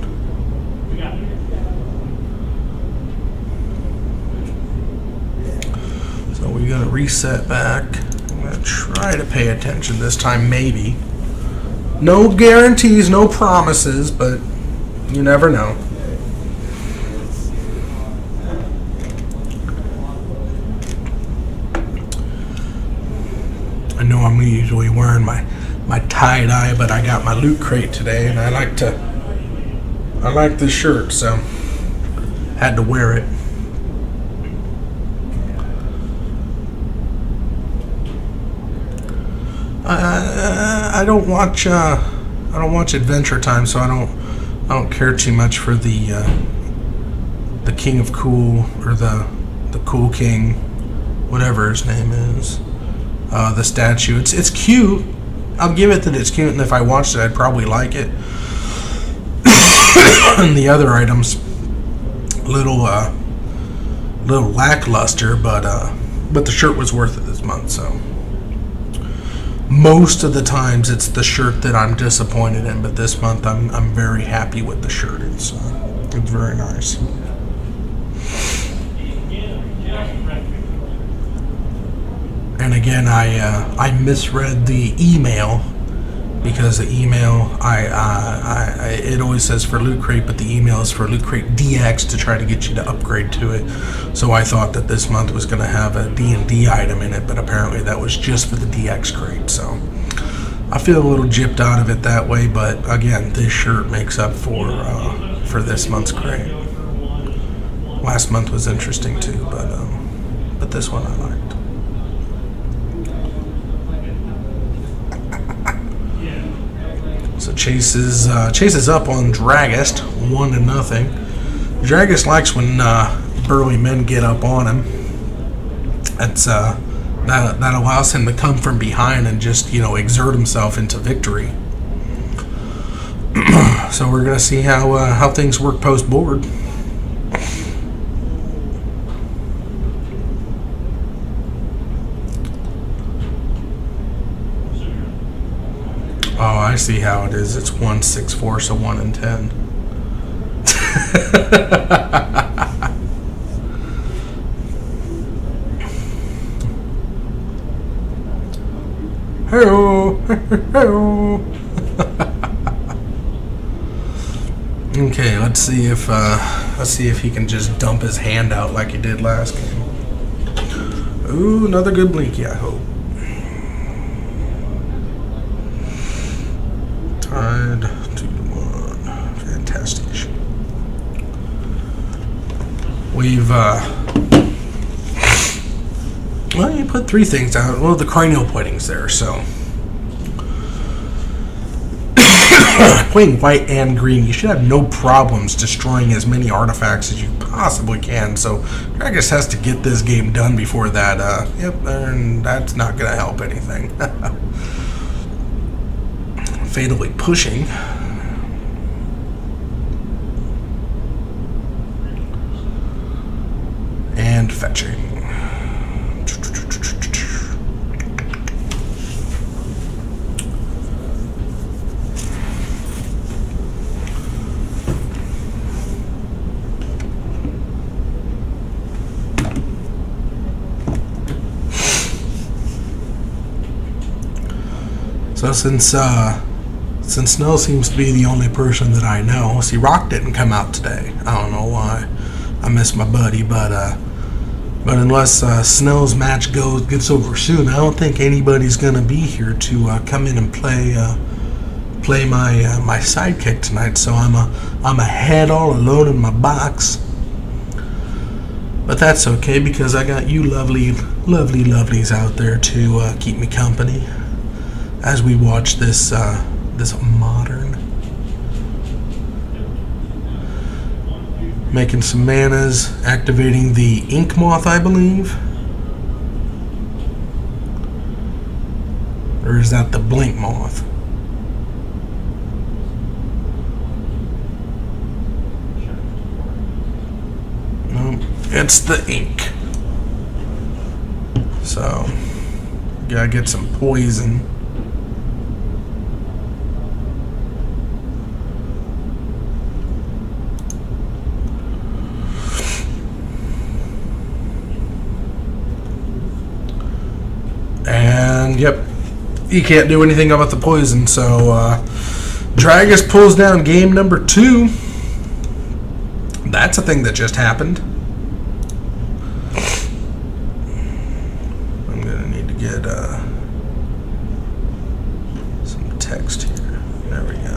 So we're gonna reset back. I'm gonna try to pay attention this time, maybe. No guarantees, no promises, but you never know. I know I'm usually wearing my tie-dye, but I got my loot crate today, and I like this shirt, so had to wear it. I don't watch Adventure Time, so I don't care too much for the King of Cool, or the Cool King, whatever his name is. The statue. It's cute. I'll give it that it's cute, and if I watched it, I'd probably like it. And the other items, little lackluster, but the shirt was worth it this month. So most of the times it's the shirt that I'm disappointed in, but this month I'm very happy with the shirt. It's very nice. And again, I misread the email, because the email it always says for Loot Crate, but the email is for Loot Crate DX to try to get you to upgrade to it. So I thought that this month was going to have a D&D item in it, but apparently that was just for the DX crate. So I feel a little gypped out of it that way, but again, this shirt makes up for this month's crate. Last month was interesting too, but this one I liked. So Chase is up on Dragust, 1-0. Dragust likes when burly men get up on him. That's that allows him to come from behind and just exert himself into victory. So we're gonna see how things work post board. Oh, I see how it is. It's 1, 6, 4, so 1 and 10. Hello. Okay, let's see if he can just dump his hand out like he did last game. Ooh, another good blinky, I hope. Tied 2-1. Fantastic. We've, well, you put 3 things out. Well, the cranial pointing's there, so. Playing white and green, you should have no problems destroying as many artifacts as you possibly can. So, Dragus has to get this game done before that. Yep, and that's not going to help anything. Fatally pushing. And fetching. So since Snow seems to be the only person that I know, see, Rock didn't come out today. I don't know why. I miss my buddy, but unless Snow's match gets over soon, I don't think anybody's gonna be here to come in and play my sidekick tonight. So I'm ahead all alone in my box. But that's okay because I got you lovely lovelies out there to keep me company as we watch this modern. Making some manas, activating the Ink Moth, I believe. Or is that the Blink Moth? No, it's the Ink. So, gotta get some poison. And yep, he can't do anything about the poison, so Dragus pulls down game number 2. That's a thing that just happened. I'm gonna need to get some text here. There we go.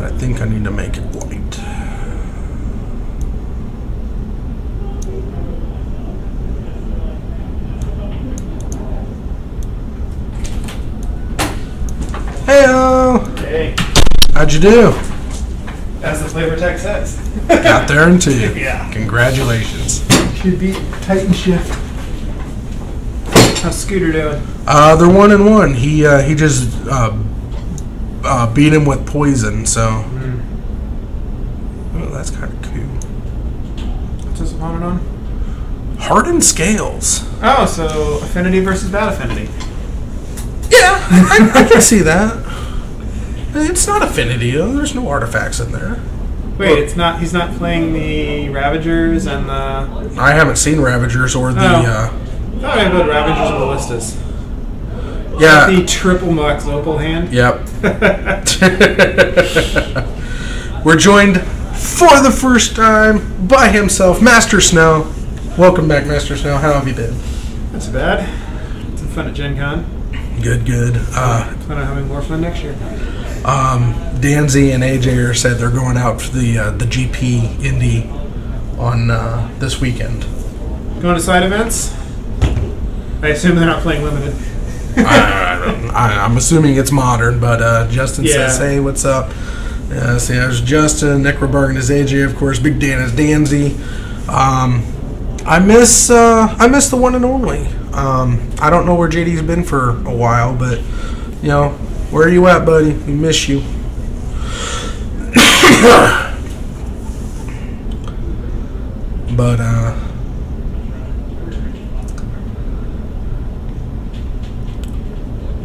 I think I need to make it white. Hey-o! Hey, How'd you do? as the flavor text says. Got there in 2. Yeah. Congratulations. Should be Titan shift. How's Scooter doing? They're 1-1. He just beat him with poison, so. Oh, that's kind of cool. What's this opponent on? Hardened Scales. Oh, so affinity versus bad affinity. Yeah, I can see that. It's not affinity, though. There's no artifacts in there. Wait, it's not. He's not playing the Ravagers and the. I haven't seen Ravagers or the. I thought I put Ravagers and Ballistas. Yeah. The triple Mox Opal hand. Yep. We're joined for the first time by himself, Master Snow. Welcome back, Master Snow. How have you been? That's bad. It's fun at Gen Con. Good, good. Plan on having more fun next year. Danzy and AJ said they're going out for the GP Indy on this weekend. Going to side events? I assume they're not playing limited. I'm assuming it's modern, but Justin says, hey, what's up? So there's Justin, Necrobargan is AJ, of course, Big Dan is Danzy. I miss the one and only. I don't know where JD's been for a while, but you know, where are you at, buddy? We miss you. But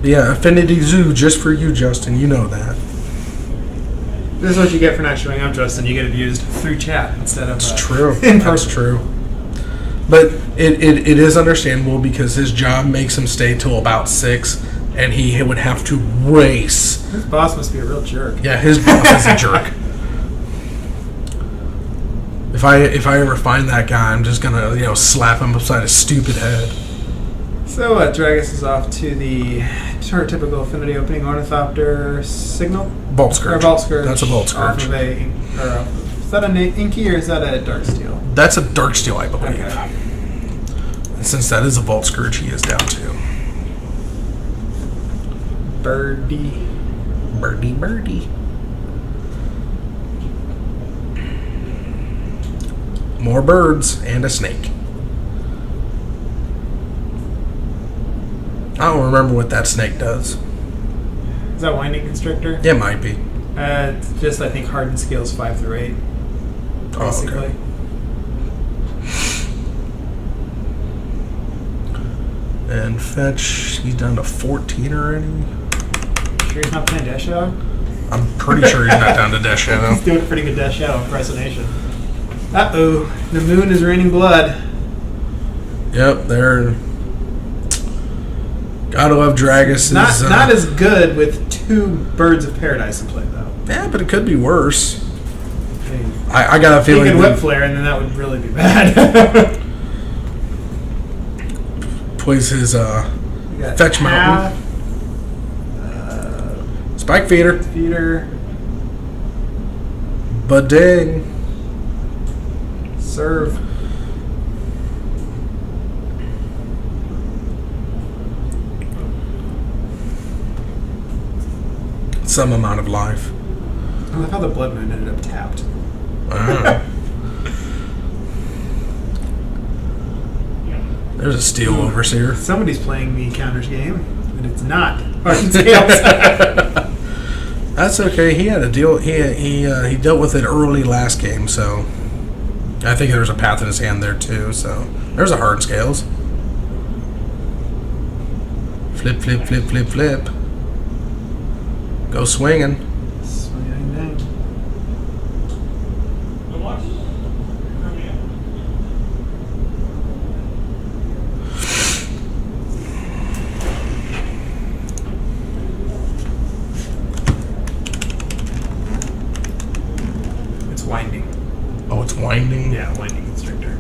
yeah, Affinity Zoo just for you, Justin. You know that. This is what you get for not showing up, Justin. You get abused through chat instead of It's true. in That's person. true. But it is understandable because his job makes him stay till about 6, and he would have to race. His boss must be a real jerk. Yeah, his boss is a jerk. If I ever find that guy, I'm just gonna slap him upside his stupid head. So Dragus is off to the typical affinity opening ornithopter signal. Bolt Scourge. Or Bolt Scourge. That's a Bolt Scourge. Off of is that an Inky or is that a Dark Steel? That's a Dark Steel, I believe. Okay. And since that is a Bolt Scourge, he is down 2. Birdie. Birdie. More birds and a snake. I don't remember what that snake does. Is that Winding Constrictor? It might be. It's just, I think, hardened scales 5 through 8. Basically. Oh, okay. And fetch, he's down to 14 already. Sure he's not playing Death Shadow? I'm pretty sure he's not down to Death Shadow. He's doing a pretty good Death Shadow impersonation. Uh-oh. The moon is raining blood. Yep, they're... Gotta love Dragus. Not as good with 2 Birds of Paradise in play, though. Yeah, but it could be worse. I mean, I got a feeling... He could Whip Flare, and then that would really be bad. Plays his Fetch Mountain. Spike Feeder. Bading. Serve. Some amount of life. I love how the Blood Moon ended up tapped. There's a Steel Overseer. Somebody's playing the counters game, and it's not Hardened Scales. That's okay. He had a deal. He dealt with it early last game, so I think there's a path in his hand there too. So there's a Hardened Scales. Flip, flip, flip, flip, flip. Go swinging. Swinging dang. It's winding. Oh, it's winding? Yeah, Winding Constrictor.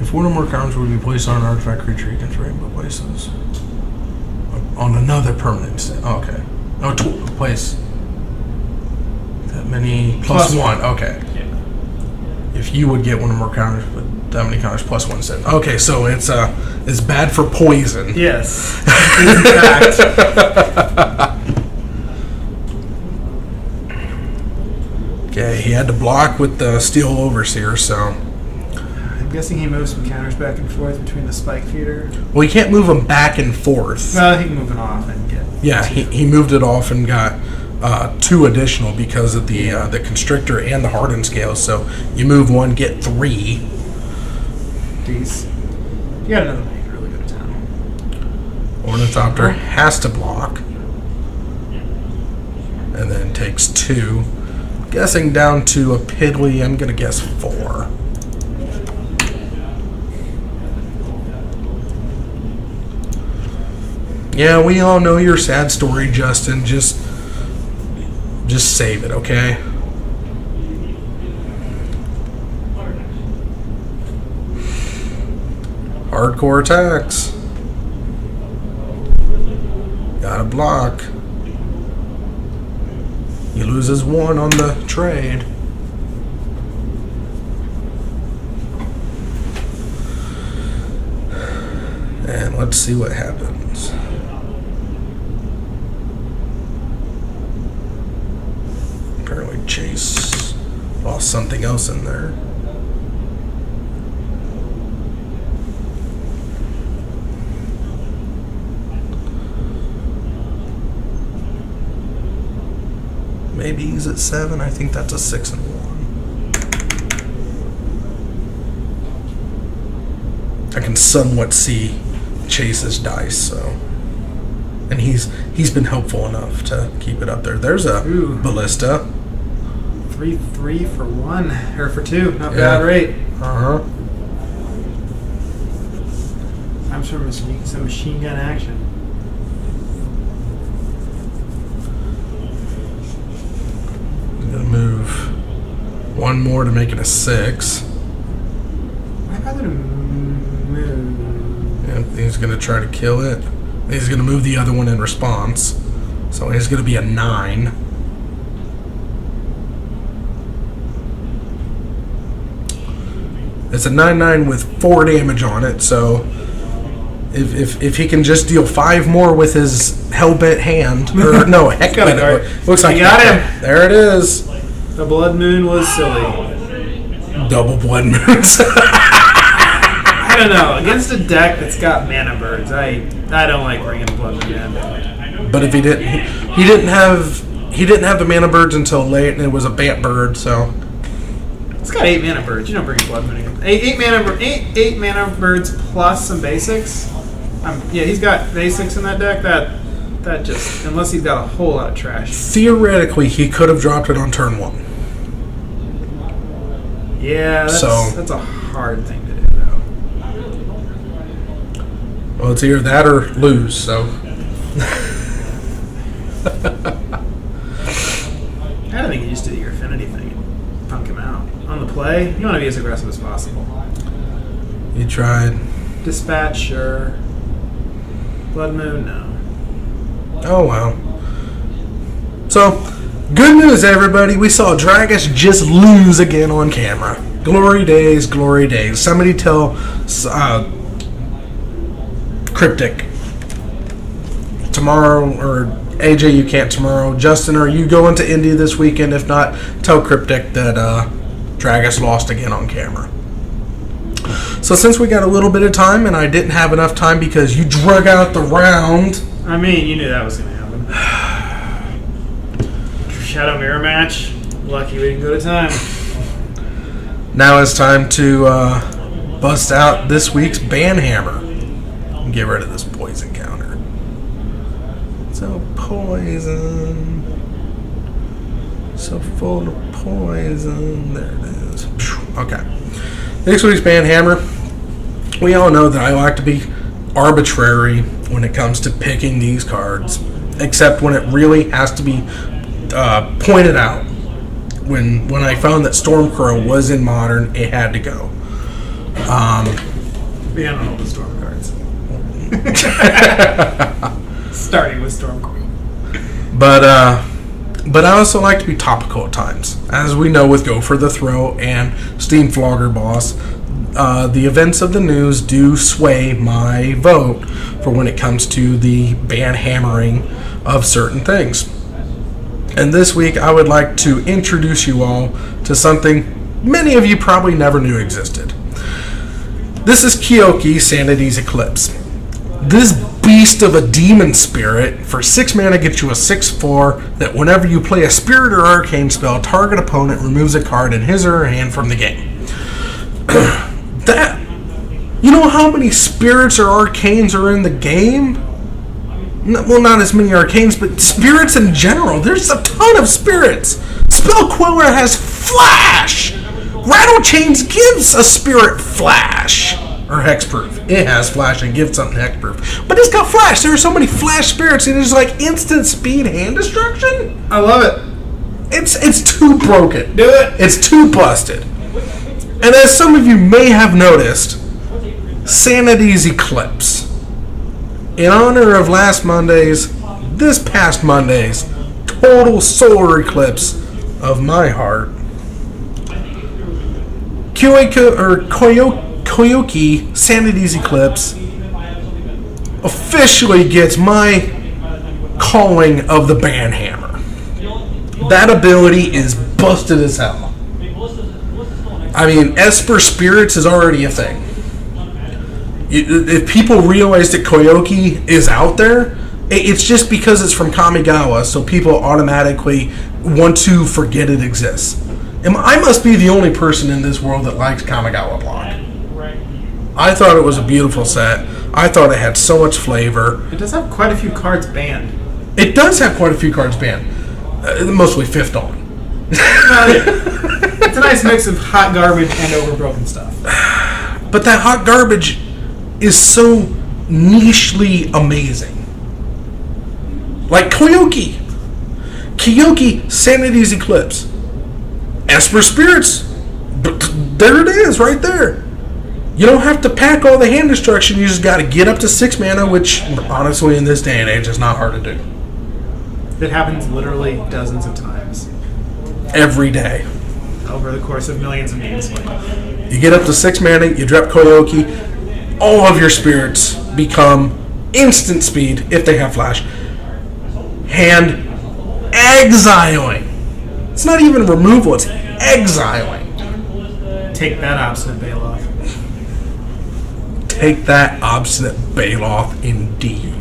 If one or more counters would be placed on an artifact creature, you can rainbow places. On another permanent set. Oh, okay. Oh, place. That many. Plus one. Okay. Yeah. If you would get one or more counters, but that many counters plus 1 set. Okay, so it's bad for poison. Yes. In fact. Okay, he had to block with the Steel Overseer, so. I'm guessing he moves some counters back and forth between the Spike Feeder. Well, he can't move them back and forth. Well, he can move it off and get. Yeah, he moved it off and got 2 additional because of the Constrictor and the Hardened Scales. So you move 1, get 3. These. You got another one you can really go to town. Ornithopter has to block. And then takes 2. Guessing down to a piddly, I'm going to guess 4. Yeah, we all know your sad story, Justin. Just save it, okay? Hardcore attacks. Gotta block. He loses 1 on the trade. And let's see what happens. Apparently Chase lost something else in there. Maybe he's at 7. I think that's a 6 and 1. I can somewhat see Chase's dice. So, and he's been helpful enough to keep it up there. There's a ballista. 3 for 1 or for 2. Not Yeah. bad rate. Uh huh. I'm sure some machine gun action. I'm gonna move one more to make it a 6. I'm probably gonna move. And he's gonna try to kill it. He's gonna move the other one in response. So he's gonna be a 9. It's a 9/9 with 4 damage on it, so if he can just deal 5 more with his hell-bent hand, or no, heck, Got it. looks like You got him. There it is. The blood moon was silly. Double blood moons. I don't know. Against a deck that's got mana birds, I don't like bringing blood moon in. But if he didn't have the mana birds until late, and it was a Bant bird, so. It's got 8 mana birds. You don't bring blood moon in. 8 mana birds plus some basics. Yeah, he's got basics in that deck. That just, unless he's got a whole lot of trash. Theoretically, he could have dropped it on turn 1. Yeah, that's a hard thing to do, though. Well, it's either that or lose, so. I don't think you just do your affinity thing and punk him out. On the play, you want to be as aggressive as possible. You tried. Dispatch, sure. Blood moon, no. Oh, well. So, good news, everybody. We saw Dragus just lose again on camera. Glory days, glory days. Somebody tell Cryptic tomorrow, or AJ, you can't tomorrow. Justin, are you going to Indy this weekend? If not, tell Cryptic that Dragus lost again on camera. So since we got a little bit of time, and I didn't have enough time because you drug out the round. I mean, you knew that was going to happen. Shadow mirror match. Lucky we didn't go to time. Now it's time to bust out this week's Banhammer and get rid of this poison counter. So poison. So full of poison. There it is. Okay. Next week's Banhammer. We all know that I like to be arbitrary when it comes to picking these cards, except when it really has to be pointed out. When I found that Stormcrow was in Modern, it had to go. We don't know all the Storm cards. Starting with Stormcrow. But I also like to be topical at times. As we know with Go for the Throw and Steam Flogger Boss, the events of the news do sway my vote for when it comes to the ban hammering of certain things. And this week I would like to introduce you all to something many of you probably never knew existed. This is Kyoki, Sanity's Eclipse. This beast of a demon spirit for 6 mana gets you a 6/4 that whenever you play a spirit or arcane spell, target opponent removes a card in his or her hand from the game. That, you know how many spirits or arcanes are in the game? Well, not as many arcanes, but spirits in general. There's a ton of spirits. Spell Queller has flash. Rattle Chains gives a spirit flash. Or hexproof. It has flash and gives something hexproof. But it's got flash. There are so many flash spirits, and there's like instant speed hand destruction. I love it. It's too broken. Do it. It's too busted. And as some of you may have noticed, Sanity's Eclipse. In honor of this past Monday's total solar eclipse of my heart, Koyoki Sanity's Eclipse officially gets my calling of the Banhammer. That ability is busted as hell. I mean, Esper Spirits is already a thing. If people realize that Koyoki is out there, it's just because it's from Kamigawa, so people automatically want to forget it exists. And I must be the only person in this world that likes Kamigawa block. I thought it was a beautiful set. I thought it had so much flavor. It does have quite a few cards banned. It does have quite a few cards banned. Mostly Fifth Dawn. It's a nice mix of hot garbage and overbroken stuff. But that hot garbage is so nichely amazing. Like Kyoki. Kyoki, Sanity's Eclipse. Esper Spirits. There it is, right there. You don't have to pack all the hand destruction. You just got to get up to 6 mana, which, honestly, in this day and age, is not hard to do. It happens literally dozens of times. Every day. Over the course of millions of games played. You get up to 6 mana, you drop Kyoki, all of your spirits become instant speed if they have flash. Hand exiling. It's not even removal, it's exiling. Take that, Obstinate Bailoff. Take that, Obstinate Bailoff, indeed.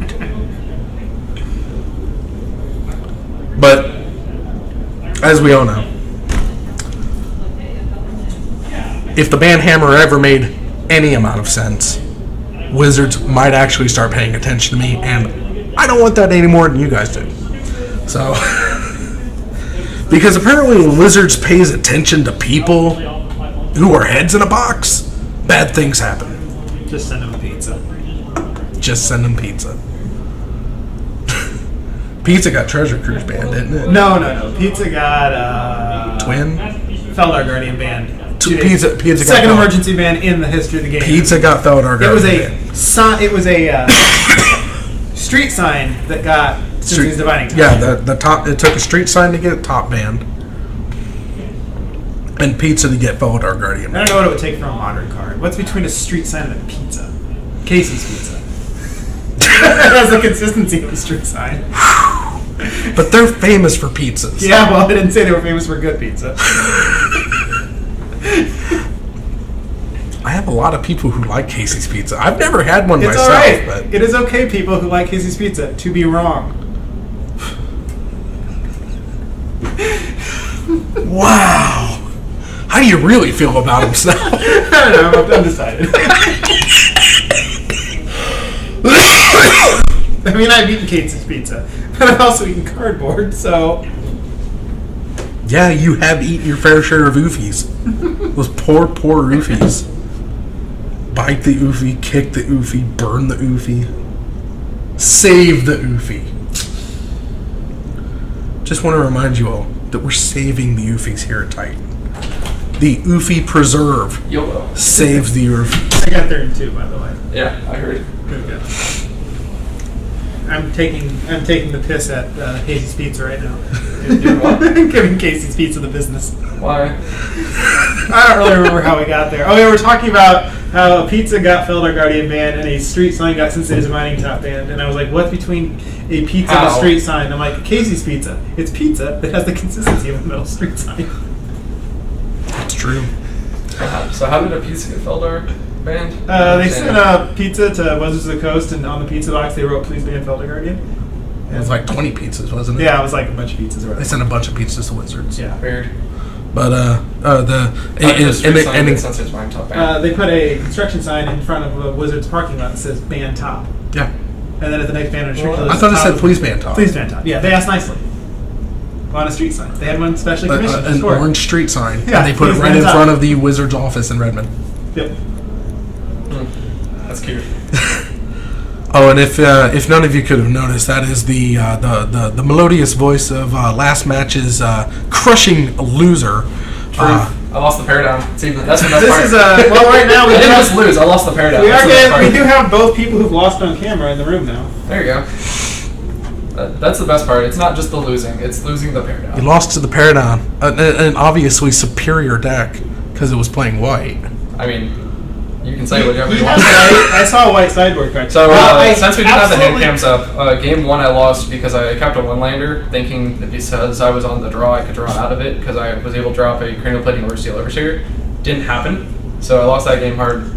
But, as we all know, if the band hammer ever made any amount of sense, Wizards might actually start paying attention to me, and I don't want that any more than you guys do. So, because apparently when Wizards pays attention to people who are heads in a box, bad things happen. Just send them pizza. Just send them pizza. Pizza got Treasure Cruise banned, didn't it? No. Pizza got Twin? Feldar Guardian banned. Pizza got Second emergency ban in the history of the game. Pizza got Feldar Guardian banned. It was a street sign that got Symphony's Dividing Top. Yeah, the top. It took a street sign to get top banned, and pizza to get Feldar Guardian. I don't know what it would take for a modern card. What's between a street sign and a pizza? Casey's Pizza. That has the consistency of a street sign. But they're famous for pizzas. Yeah, well, I didn't say they were famous for good pizza. I have a lot of people who like Casey's Pizza. I've never had one It's myself. alright. But It is okay, people who like Casey's Pizza, to be wrong. wow. How do you really feel about him, Snow? I don't know, I'm undecided. I mean, I've eaten Casey's Pizza, but I've also eaten cardboard, so... Yeah, you have eaten your fair share of oofies. Those poor oofies. Bite the oofie, kick the oofie, burn the oofie. Save the oofie. Just want to remind you all that we're saving the oofies here at Titan. The Oofie Preserve YOLO. saves the oofie. I got there in 2, by the way. Yeah, I heard. Okay. I'm taking the piss at Casey's Pizza right now. Doing what? I'm giving Casey's Pizza the business. Why? I don't really remember how we got there. Oh yeah, we're talking about how a pizza got Feldar Guardian banned and a street sign got Cincinnati's Mining Top banned, and I was like, what's between a pizza and a How? street sign? And I'm like, Casey's Pizza. It's pizza that has the consistency of a metal street sign. It's true. So how did a pizza get Feldar banned? They sent a pizza to Wizards of the Coast, and on the pizza box they wrote, "Please ban Feldar Guardian." It was like 20 pizzas, wasn't it? Yeah, it was like a bunch of pizzas. Or They whatever. sent a bunch of pizzas to Wizards. Yeah. Weird. But They put a construction sign in front of a Wizards parking lot that says "Ban Top," yeah. and then at the next banner, street I thought it said "Please ban top." "Please ban Top." Yeah, they asked nicely. On a street sign, they had one specially commissioned. An for it. orange street sign, Yeah, and they put it please right ban in top. front of the Wizards office in Redmond. Yep. That's cute. Oh, and if none of you could have noticed, that is the melodious voice of last match's crushing loser. I lost the paradigm. See, that's the best This part. is well, right now we I didn't have, just lose. I lost the paradigm. we That's are the best getting, we part. do have both people who've lost on camera in the room now. There you go. That's the best part. It's not just the losing; it's losing the paradigm. You lost to the Paradigm, an obviously superior deck because it was playing white. I mean, you can say whatever He you has want. I saw a white sideboard card. So I since we didn't have the hand absolutely- cams up, game 1 I lost because I kept a one-lander, thinking that because I was on the draw, I could draw out of it because I was able to drop a cranial plating or steel overseer. Didn't happen, so I lost that game hard.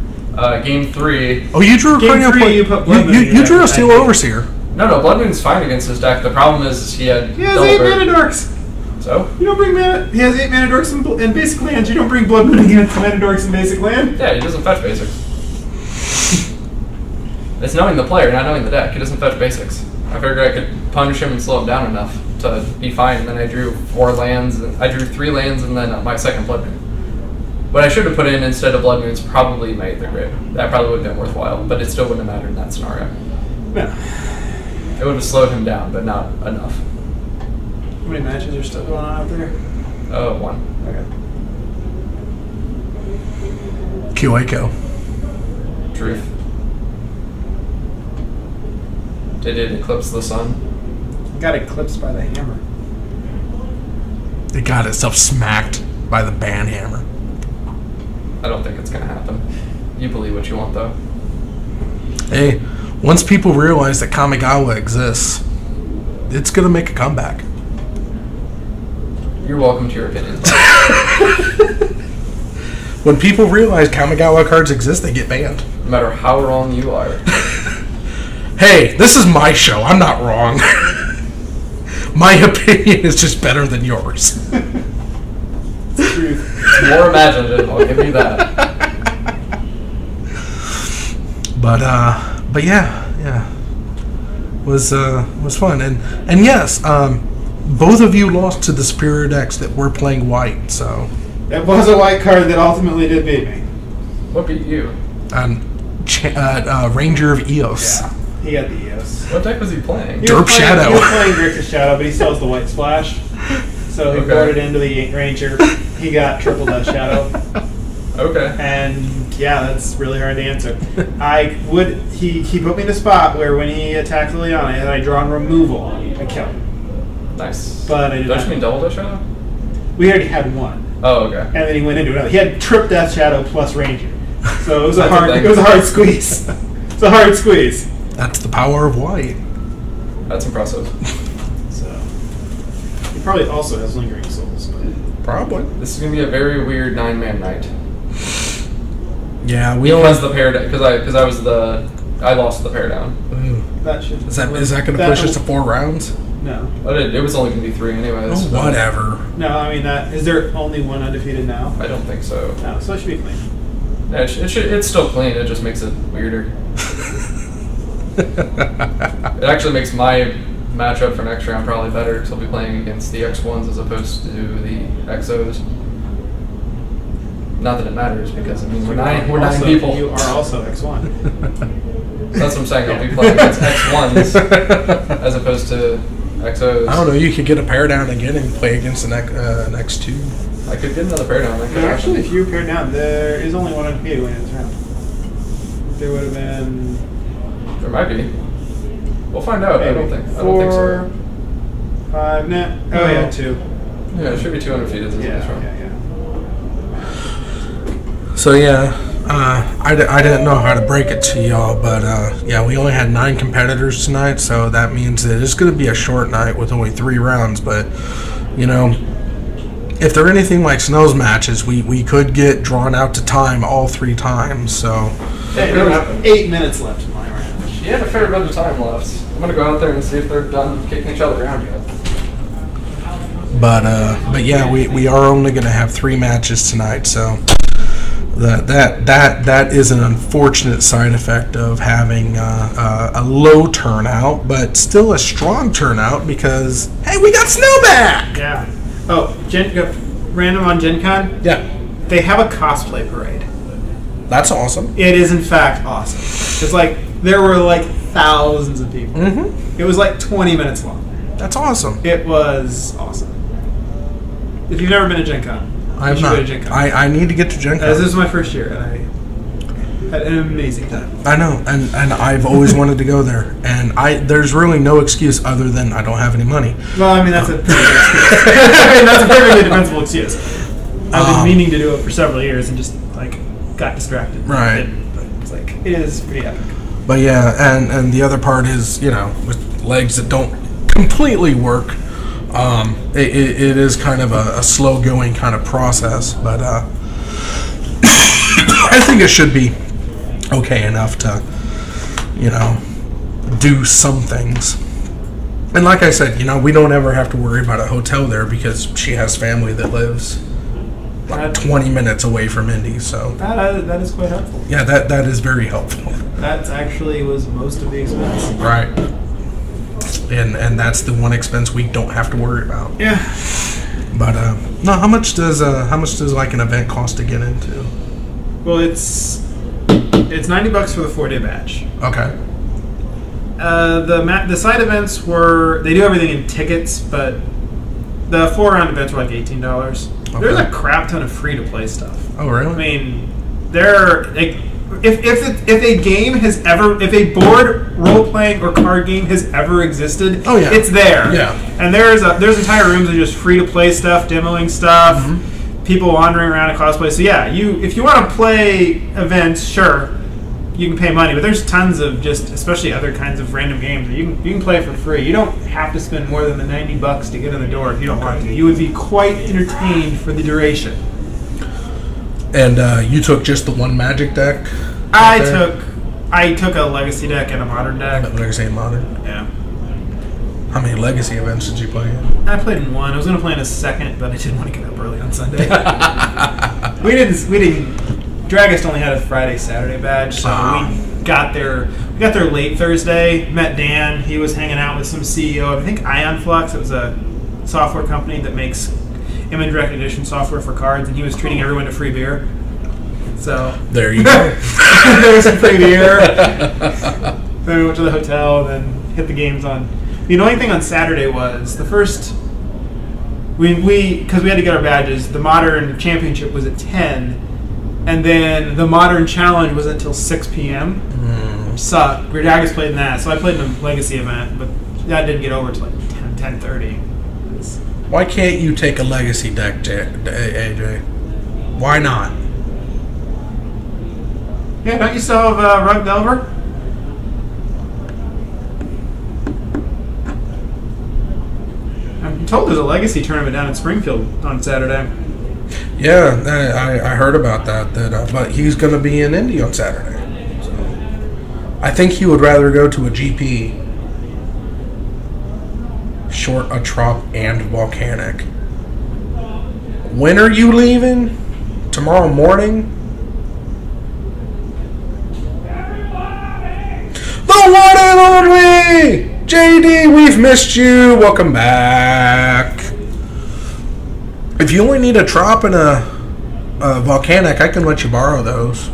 Game 3. Oh, you drew a Game cranial 3, plate. you put Blood Moon in You your drew a deck, steel I think. overseer. No, Blood Moon's fine against his deck. The problem is he had He has double 8 bird. mana dorks. So? You don't bring mana. He has 8 mana dorks and basic lands. You don't bring Blood Moon against mana dorks and basic land. Yeah, he doesn't fetch basics. It's knowing the player, not knowing the deck. He doesn't fetch basics. I figured I could punish him and slow him down enough to be fine. And then I drew 4 lands. I drew 3 lands and then my second Blood Moon. What I should have put in instead of Blood Moons probably made the Grave. That probably would have been worthwhile, but it still wouldn't have mattered in that scenario. Yeah. It would have slowed him down, but not enough. How many matches are still going on out there? 1. Okay. QACO. Truth. Did it eclipse the sun? Got eclipsed by the hammer. It got itself smacked by the banhammer. I don't think it's going to happen. You believe what you want, though. Hey, once people realize that Kamigawa exists, it's going to make a comeback. You're welcome to your opinion. When people realize Kamigawa cards exist, they get banned. No matter how wrong you are. Hey, this is my show. I'm not wrong. My opinion is just better than yours. It's more imaginative, I'll give you that. But yeah. Was fun. And yes, both of you lost to the superior decks that were playing white, so It was a white card that ultimately did beat me. What beat you? Ranger of Eos. Yeah, he got the EOS. What deck was he playing? He Derp was playing, Shadow. He was playing Grixis Shadow, but he still has the white splash. So he Okay. boarded into the Ranger. He got triple Death Shadow. Okay. And yeah, that's really hard to answer. He put me in a spot where when he attacked Liliana and I drawn removal, I killed him. Nice. But I did Don't not. you mean double Death Shadow? We already had one. Oh, okay. And then he went into another. He had Trip Death Shadow plus Ranger. So it was a That's a hard thing. it was a hard squeeze. It's a hard squeeze. That's the power of white. That's impressive. So he probably also has Lingering Souls, but Probably. This is going to be a very weird 9-man night. Yeah, we Because only. the pair because I lost the pair down. that should Is that going to push us to 4 rounds? No. But it was only going to be 3 anyways. Oh, whatever. No, I mean is there only one undefeated now? I don't think so. No, so it should be clean. Yeah, it's still clean. It just makes it weirder. It actually makes my matchup for next round probably better because I'll be playing against the X1s as opposed to the XOs. Not that it matters because I mean we're nine people. You are also X1. That's what I'm saying. I'll be playing against X1s as opposed to XOs. I don't know. You could get a pair down again and play against an X2. I could get another pair down. Actually, if you were paired down, there is only one undefeated winning this round. There would have been. There might be. We'll find out. I don't think 4, so. 5, nah. Oh yeah, 2. Yeah, it should be 200 feet. This round. Yeah. So yeah, I didn't know how to break it to y'all, but yeah, we only had 9 competitors tonight, so that means that it's going to be a short night with only 3 rounds. But you know, if they're anything like Snow's matches, we could get drawn out to time all 3 times. So Hey, there was 8 minutes left in my round. She had a fair bit of time left. I'm gonna go out there and see if they're done kicking each other around yet. But yeah, we are only going to have 3 matches tonight, so that is an unfortunate side effect of having a low turnout, but still a strong turnout because hey, we got Snow back. Yeah. Oh, random on Gen Con? Yeah, They have a cosplay parade. that's awesome. It is in fact awesome. It's like there were like thousands of people. Mm-hmm. It was like 20 minutes long. That's awesome. It was awesome. If you've never been to Gen Con, I you have should not. go to Gen Con. I need to get to Gen Con. This is my first year, and I had an amazing time. I know, and I've always wanted to go there, and there's really no excuse other than I don't have any money. Well, I mean, that's a pretty good excuse. I mean, that's a perfectly defensible excuse. I've been meaning to do it for several years and just, like, got distracted. Right. But it's like, it is pretty epic. But yeah, and the other part is, you know, with legs that don't completely work, it is kind of a slow going kind of process, but I think it should be okay enough to, you know, do some things. And like I said, you know, we don't ever have to worry about a hotel there because she has family that lives like 20 minutes away from Indy. So that is quite helpful. yeah, that is very helpful. That actually was most of the expense. Right. And that's the one expense we don't have to worry about. Yeah. But no, how much does like an event cost to get into? Well, it's $90 for the 4-day badge. Okay. The side events they do everything in tickets, but the 4-round events were like $18. Okay. There's a crap ton of free to play stuff. Oh really? I mean, if a board role playing or card game has ever existed, oh yeah, it's there. Yeah. And there's entire rooms of just free to play stuff, demoing stuff, people wandering around in cosplay. So yeah, if you want to play events, sure, you can pay money, but there's tons of just, especially other kinds of random games that you can play for free. You don't have to spend more than the $90 to get in the door if you don't want to. You would be quite entertained for the duration. And you took just the one Magic deck? I took a Legacy deck and a Modern deck. Legacy and Modern? Yeah. How many Legacy events did you play in? I played in one. I was going to play in a second, but I didn't want to get up early on Sunday. We didn't. Dragist only had a Friday, Saturday badge, so we got there late Thursday. Met Dan. He was hanging out with some CEO of, I think, Ion Flux. It was a software company that makes image recognition software for cards, and he was treating everyone to free beer. So there you go. There was some free beer. Then we went to the hotel, then hit the games on. The only thing on Saturday was the first. Because we had to get our badges. The Modern Championship was at 10. And then the Modern Challenge was until 6 p.m. Sucked. Dragons played in that, so I played in a Legacy event, but that didn't get over until like 10:30. Why can't you take a Legacy deck, AJ? Why not? Yeah, don't you still have Rug Delver? I'm told there's a Legacy tournament down in Springfield on Saturday. Yeah, I heard about that. But he's going to be in Indy on Saturday. So I think he would rather go to a GP, short a Trop and Volcanic. When are you leaving? Tomorrow morning? The one and only JD, we've missed you. Welcome back. If you only need a Trop and a Volcanic, I can let you borrow those.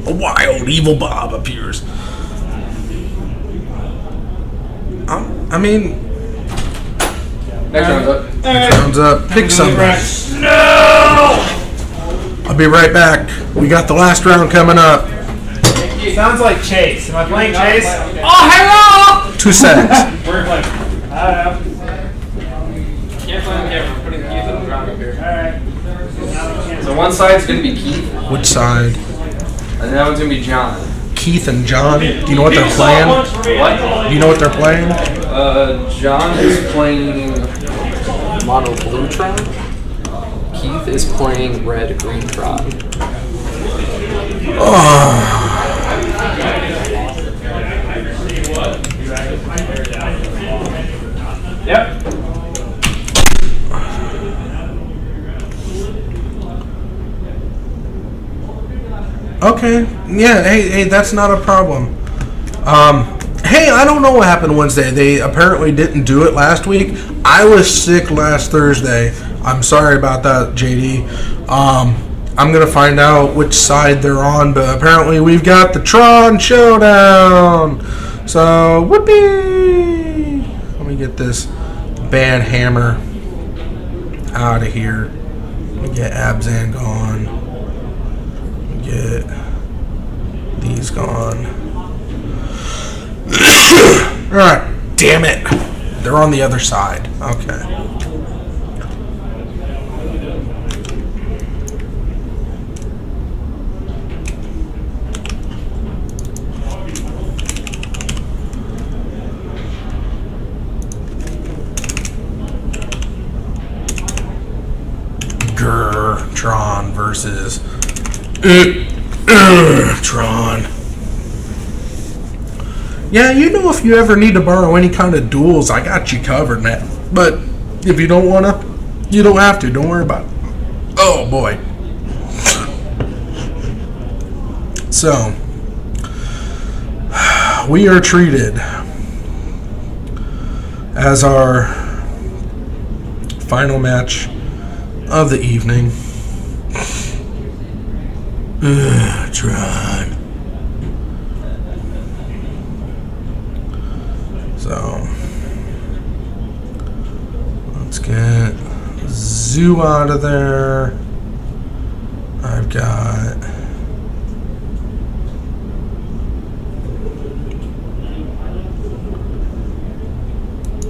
A wild evil Bob appears. I mean, Next round's up. next round's up. Pick somebody. No! I'll be right back. We got the last round coming up. Sounds like Chase. Am I playing Chase? Oh, hello! 2 seconds. We're playing. I don't know. Can't play on camera. We're putting Keith on the ground up here. Alright. So one side's going to be Keith, Which side? and the other one's going to be John. Keith and John. Do you know what they're playing? What? Do you know what they're playing? John is playing Mono Blue Tron. Keith is playing Red Green Tron. Yep. Okay. Yeah, hey, that's not a problem. Hey, I don't know what happened Wednesday. They apparently didn't do it last week. I was sick last Thursday. I'm sorry about that, JD. I'm going to find out which side they're on, but apparently we've got the Tron Showdown. So, whoopee! Let me get this band hammer out of here. Let me get Abzan gone. Get these gone. Alright, damn it. They're on the other side. Okay. Tron versus Tron. Yeah, you know, if you ever need to borrow any kind of duels, I got you covered, man. But if you don't want to, You don't have to. Don't worry about it. Oh, boy. So, we are treated as our final match of the evening. Tron. So, let's get Zoo out of there. I've got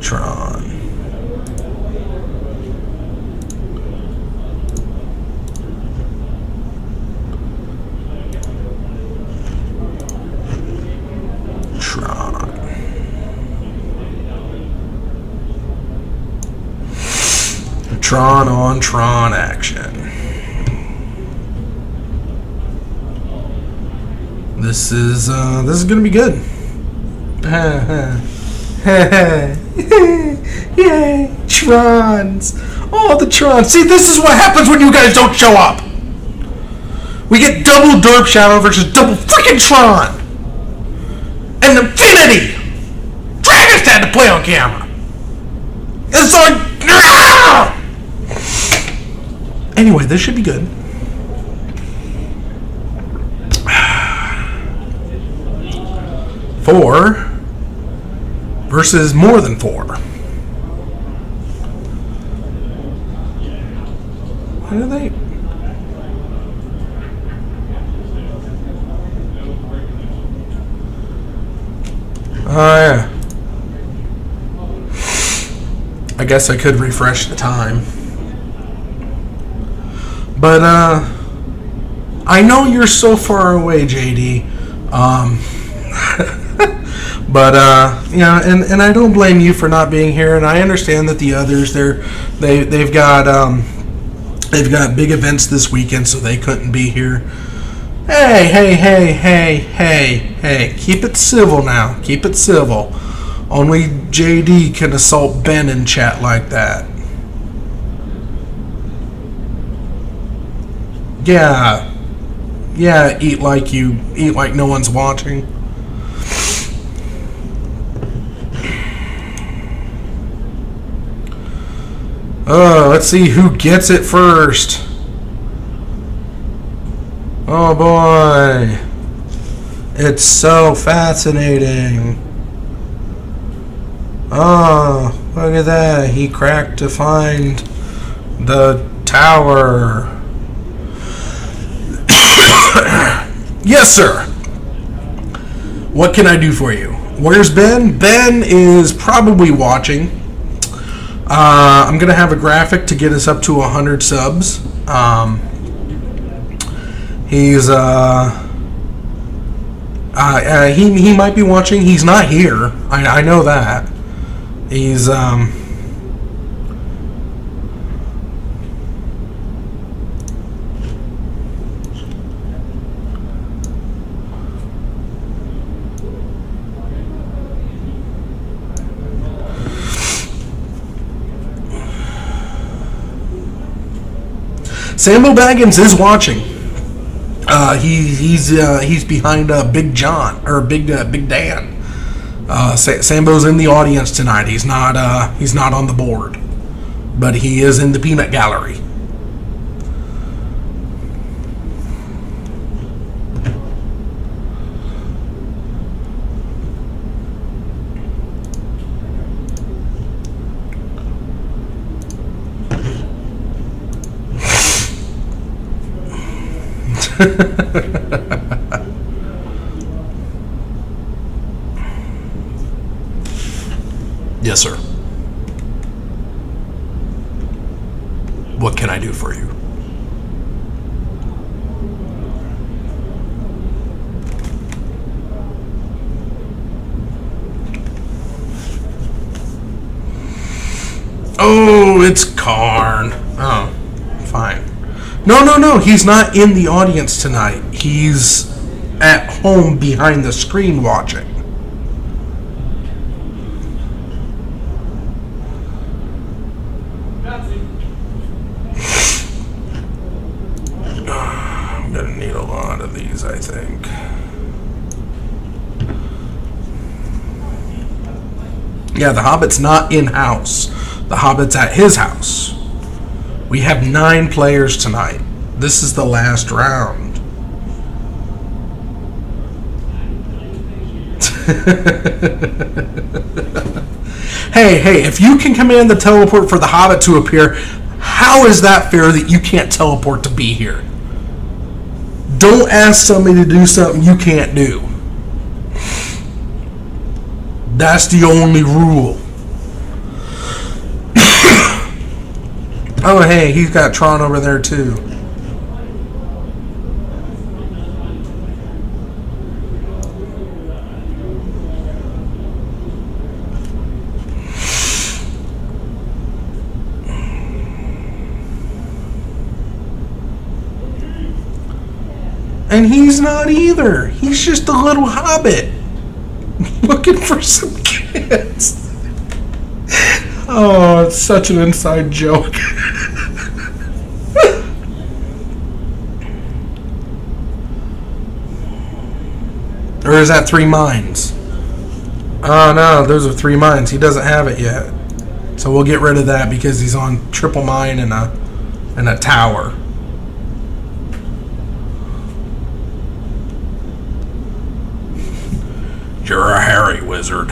Tron. Tron on Tron action. This is gonna be good. Yay, Trons! All the Trons. See, this is what happens when you guys don't show up. We get double Derp Shadow versus double freaking Tron. And Infinity! Dragons had to play on camera. It's like... Anyway, this should be good. Four versus more than four. What are they? Oh, yeah. I guess I could refresh the time. But, I know you're so far away, JD. But, you know, and I don't blame you for not being here, and I understand that the others, they've got big events this weekend, so they couldn't be here. Hey, keep it civil now. Keep it civil. Only JD can assault Ben in chat like that. Yeah, eat like no one's watching. Oh, let's see who gets it first. Oh boy. It's so fascinating. Oh, look at that. He cracked to find the tower. Yes, sir. What can I do for you? Where's Ben? Ben is probably watching. I'm going to have a graphic to get us up to 100 subs. He's he might be watching. He's not here. I know that. He's Sambo Baggins is watching. He's behind Big John or Big Dan. Sambo's in the audience tonight. He's not on the board, but he is in the peanut gallery. Yes, sir. What can I do for you? Oh, it's Karn. Oh, fine. No. He's not in the audience tonight. He's at home behind the screen watching. Yeah, the Hobbit's not in-house. The Hobbit's at his house. We have 9 players tonight. This is the last round. Hey, if you can command the teleport for the Hobbit to appear, how is that fair that you can't teleport to be here? Don't ask somebody to do something you can't do. That's the only rule. Oh, hey, he's got Tron over there, too. And he's not either. He's just a little hobbit looking for some kids. Oh, it's such an inside joke. Or is that 3 mines? Oh no, those are 3 mines. He doesn't have it yet. So we'll get rid of that because he's on triple mine and a tower. You're a hairy wizard.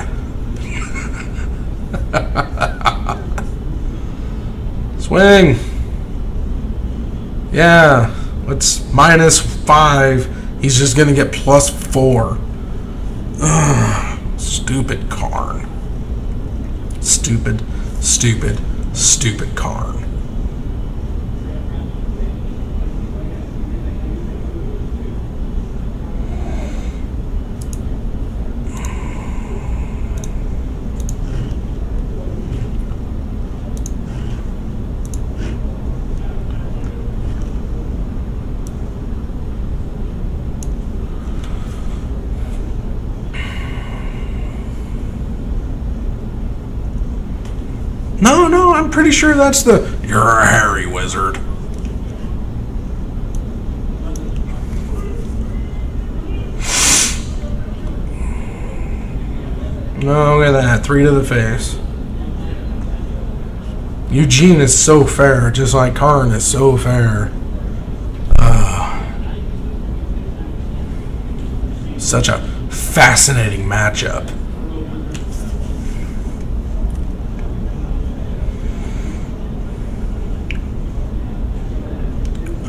Swing. Yeah. It's -5. He's just gonna get +4. Ugh. Stupid Karn. Stupid Karn. No, I'm pretty sure that's the you're a hairy wizard. No, look at that. 3 to the face. Eugene is so fair, just like Karn is so fair. Such a fascinating matchup.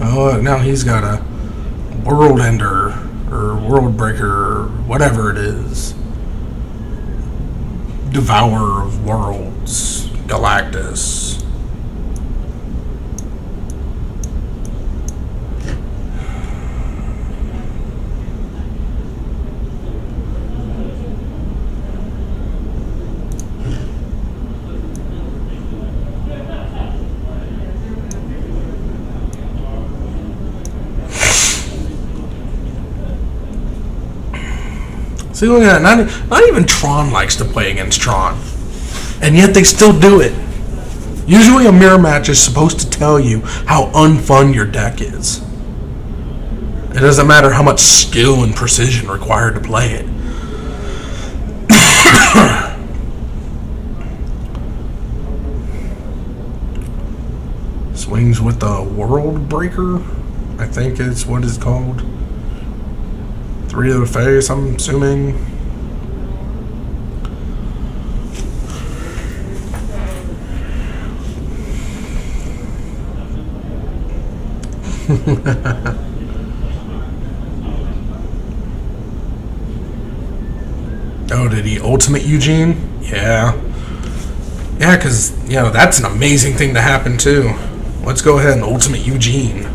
Oh, look, now he's got a World Ender or World Breaker or whatever it is. Devourer of Worlds, Galactus. See, look at that. Not even Tron likes to play against Tron. And yet they still do it. Usually a mirror match is supposed to tell you how unfun your deck is. It doesn't matter how much skill and precision required to play it. Swings with the World Breaker, I think is what it's called. 3 to the face, I'm assuming. Oh, did he ultimate Eugene? Yeah. Yeah, because, that's an amazing thing to happen, too. Let's go ahead and ultimate Eugene.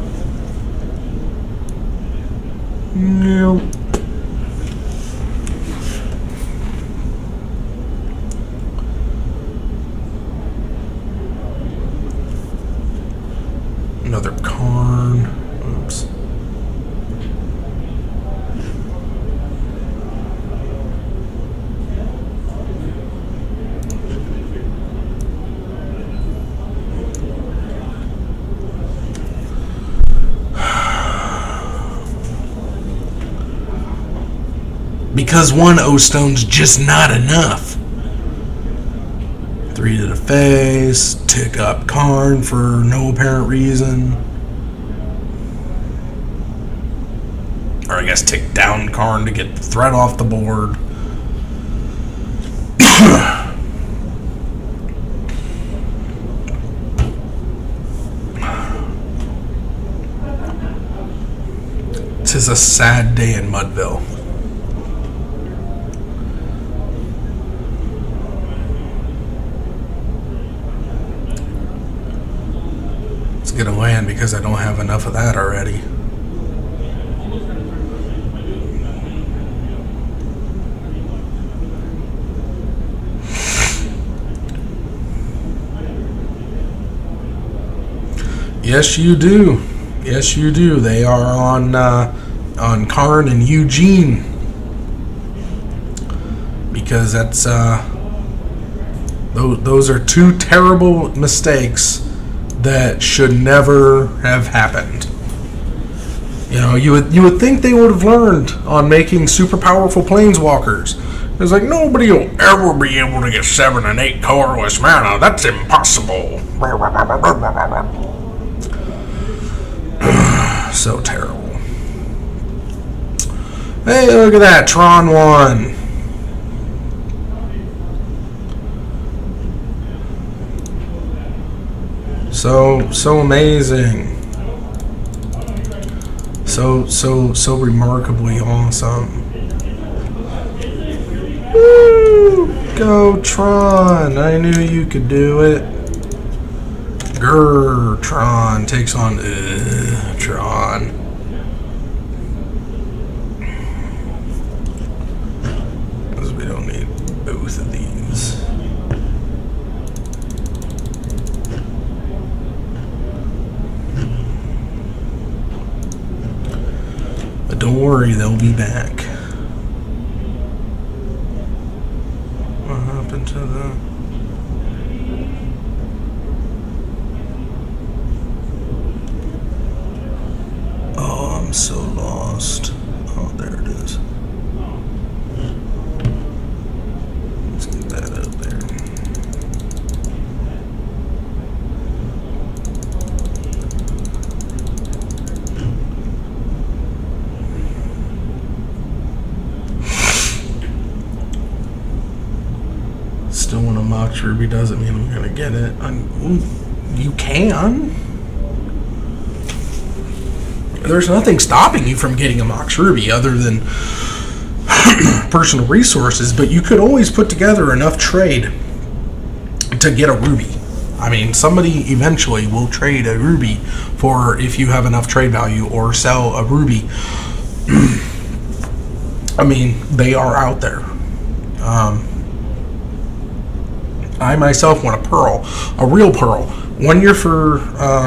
Nope. Another Karn. Oops. Because 1 O-Stone's just not enough. 3 to the face, tick up Karn for no apparent reason. Or I guess tick down Karn to get the threat off the board. This is a sad day in Mudville. It's gonna land because I don't have enough of that already. Yes, you do. Yes, you do. They are on Karn and Eugene, because that's those are 2 terrible mistakes that should never have happened. You know, you would think they would have learned on making super powerful planeswalkers. It's like nobody will ever be able to get 7 and 8 colorless mana. That's impossible. So terrible. Hey, look at that. Tron won. So amazing. So remarkably awesome. Woo! Go Tron. I knew you could do it. Grr, Tron takes on Tron. Because we don't need both of these. But don't worry, they'll be back. What happened to the... Oh, I'm so lost. Oh, there it is. Let's get that out there. Still want to Mox Ruby doesn't mean I'm gonna get it. You can. There's nothing stopping you from getting a Mox Ruby other than personal resources, but you could always put together enough trade to get a Ruby. I mean, somebody eventually will trade a Ruby for, if you have enough trade value, or sell a Ruby. I mean, they are out there. I myself want a Pearl, a real Pearl. 1 year for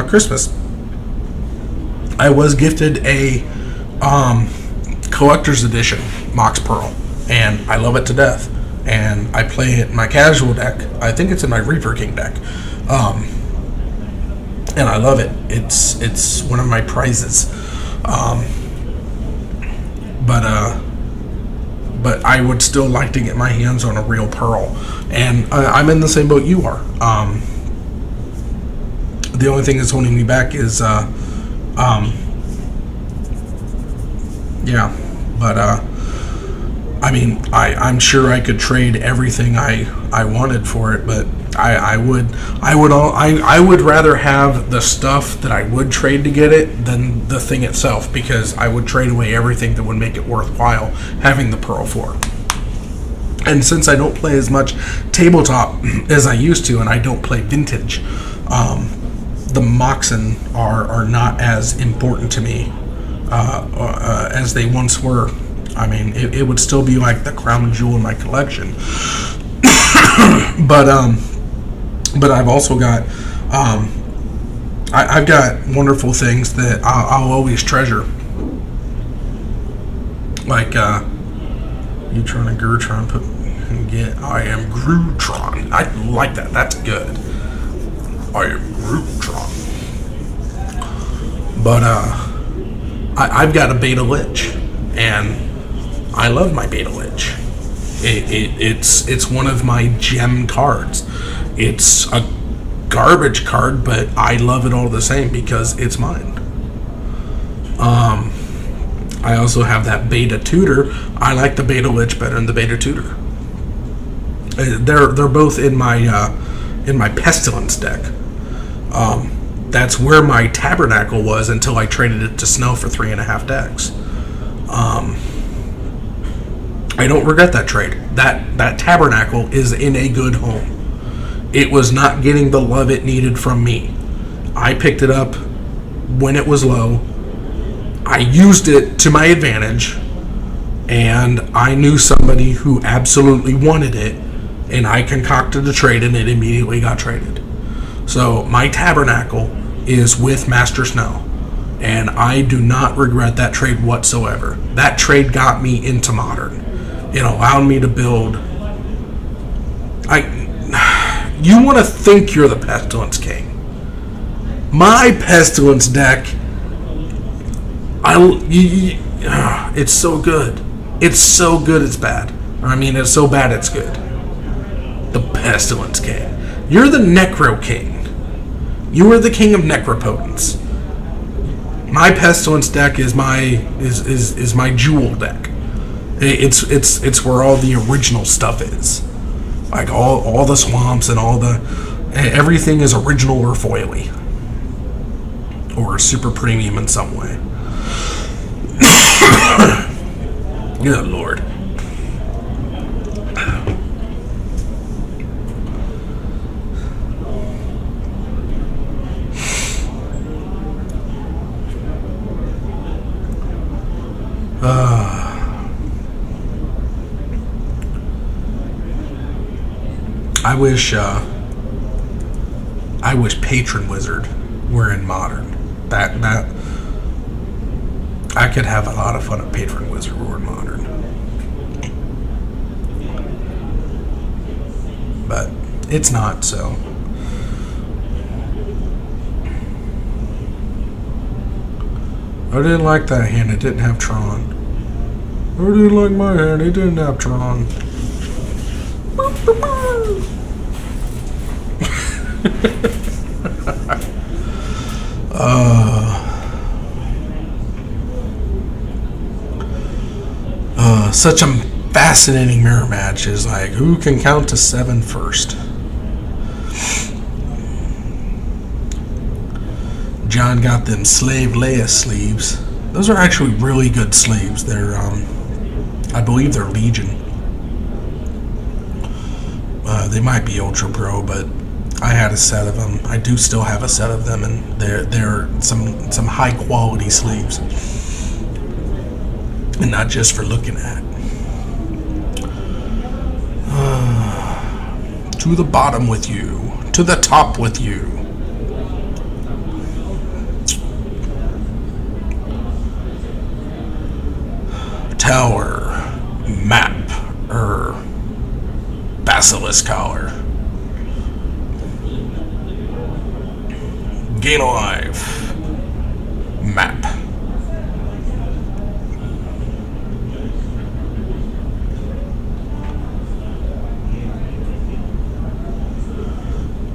Christmas, I was gifted a collector's edition Mox Pearl, and I love it to death. And I play it in my casual deck. I think it's in my Reaper King deck, and I love it. It's one of my prizes. But I would still like to get my hands on a real Pearl, and I'm in the same boat you are. The only thing that's holding me back is yeah, but I mean, I'm sure I could trade everything I wanted for it, but I would rather have the stuff that I would trade to get it than the thing itself, because I would trade away everything that would make it worthwhile having the Pearl for. And since I don't play as much tabletop as I used to, and I don't play Vintage, the Moxen are not as important to me as they once were. I mean, it would still be like the crown jewel in my collection. But I've also got I've got wonderful things that I'll always treasure. Like you trying to Gertron put get I am Grootron. I like that. That's good. I am Grootron. But I've got a Beta Lich, and I love my Beta Lich. It's one of my gem cards. It's a garbage card, but I love it all the same because it's mine. I also have that Beta Tutor. I like the Beta Lich better than the Beta Tutor. They're both in my Pestilence deck. That's where my Tabernacle was until I traded it to Snow for 3.5 decks. I don't regret that trade. That Tabernacle is in a good home. It was not getting the love it needed from me. I picked it up when it was low. I used it to my advantage, and I knew somebody who absolutely wanted it, and I concocted a trade, and it immediately got traded. So my Tabernacle is with Master Snow, and I do not regret that trade whatsoever. That trade got me into Modern. It allowed me to build. You want to think you're the Pestilence King. My Pestilence deck, it's so good. It's so good it's bad. I mean, it's so bad it's good. The Pestilence King. You're the Necro King. You are the king of necropotence. My Pestilence deck is my jewel deck. It's where all the original stuff is. Like all the swamps and everything is original or foily. Or super premium in some way. Good Lord. I wish Patron Wizard were in Modern. That I could have a lot of fun at Patron Wizard were in Modern. But it's not, so. I didn't like that hand, it didn't have Tron. I didn't like my hand, it didn't have Tron. Such a fascinating mirror match is like, who can count to 7 first? John got them Slave Leia sleeves. Those are actually really good sleeves. They're, I believe they're Legion. They might be Ultra Pro, but I had a set of them. I do still have a set of them, and they're some high quality sleeves, and not just for looking at. To the bottom with you, to the top with you. Tower, map, Basilisk Collar. Gain alive. Map.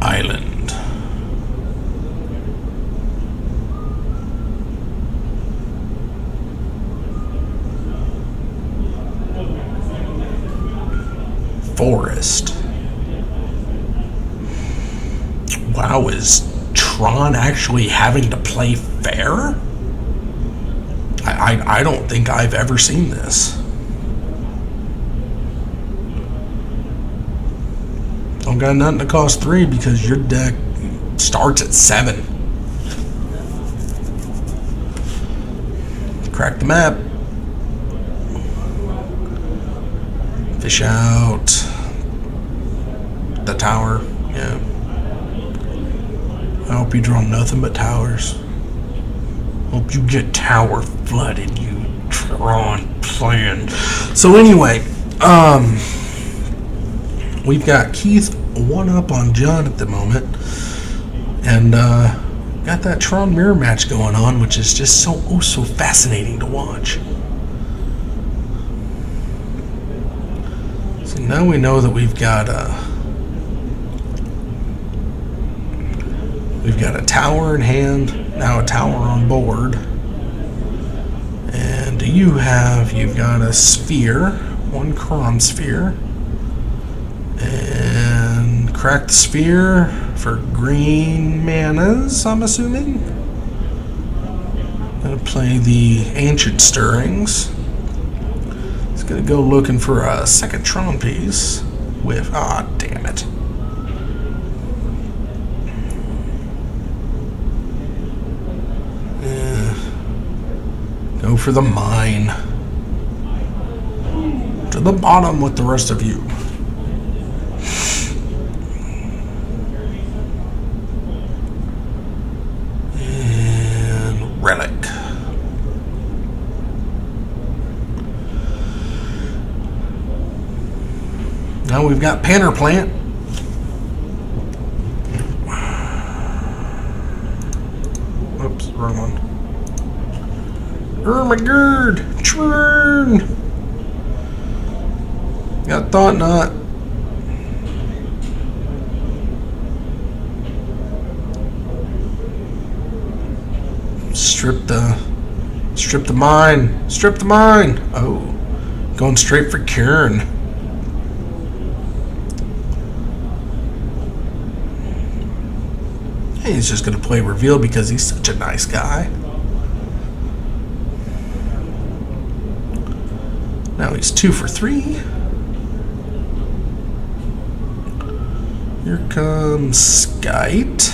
Island. Forest. Wow, is Tron actually having to play fair? I don't think I've ever seen this. Don't got nothing to cost 3 because your deck starts at 7. Crack the map. Fish out. The tower. Yeah. I hope you draw nothing but towers. Hope you get tower flooded, you Tron plan. So anyway, we've got Keith 1 up on John at the moment, and got that Tron mirror match going on, which is just so fascinating to watch. Now we know that we've got a tower in hand, now a tower on board. And you've got a sphere, 1 Chron sphere. And crack the sphere for green manas, I'm assuming. Gonna play the Ancient Stirrings. It's gonna go looking for a second Tron piece with, damn it. Go for the mine. To the bottom with the rest of you. And relic. Now we've got Panner Plant. Oops, wrong one. Ermagerd! Churn! Got Thought Knot. Strip the mine. Strip the mine. Oh, going straight for Kieran. He's just going to play reveal because he's such a nice guy. Now he's 2 for 3. Here comes Skite.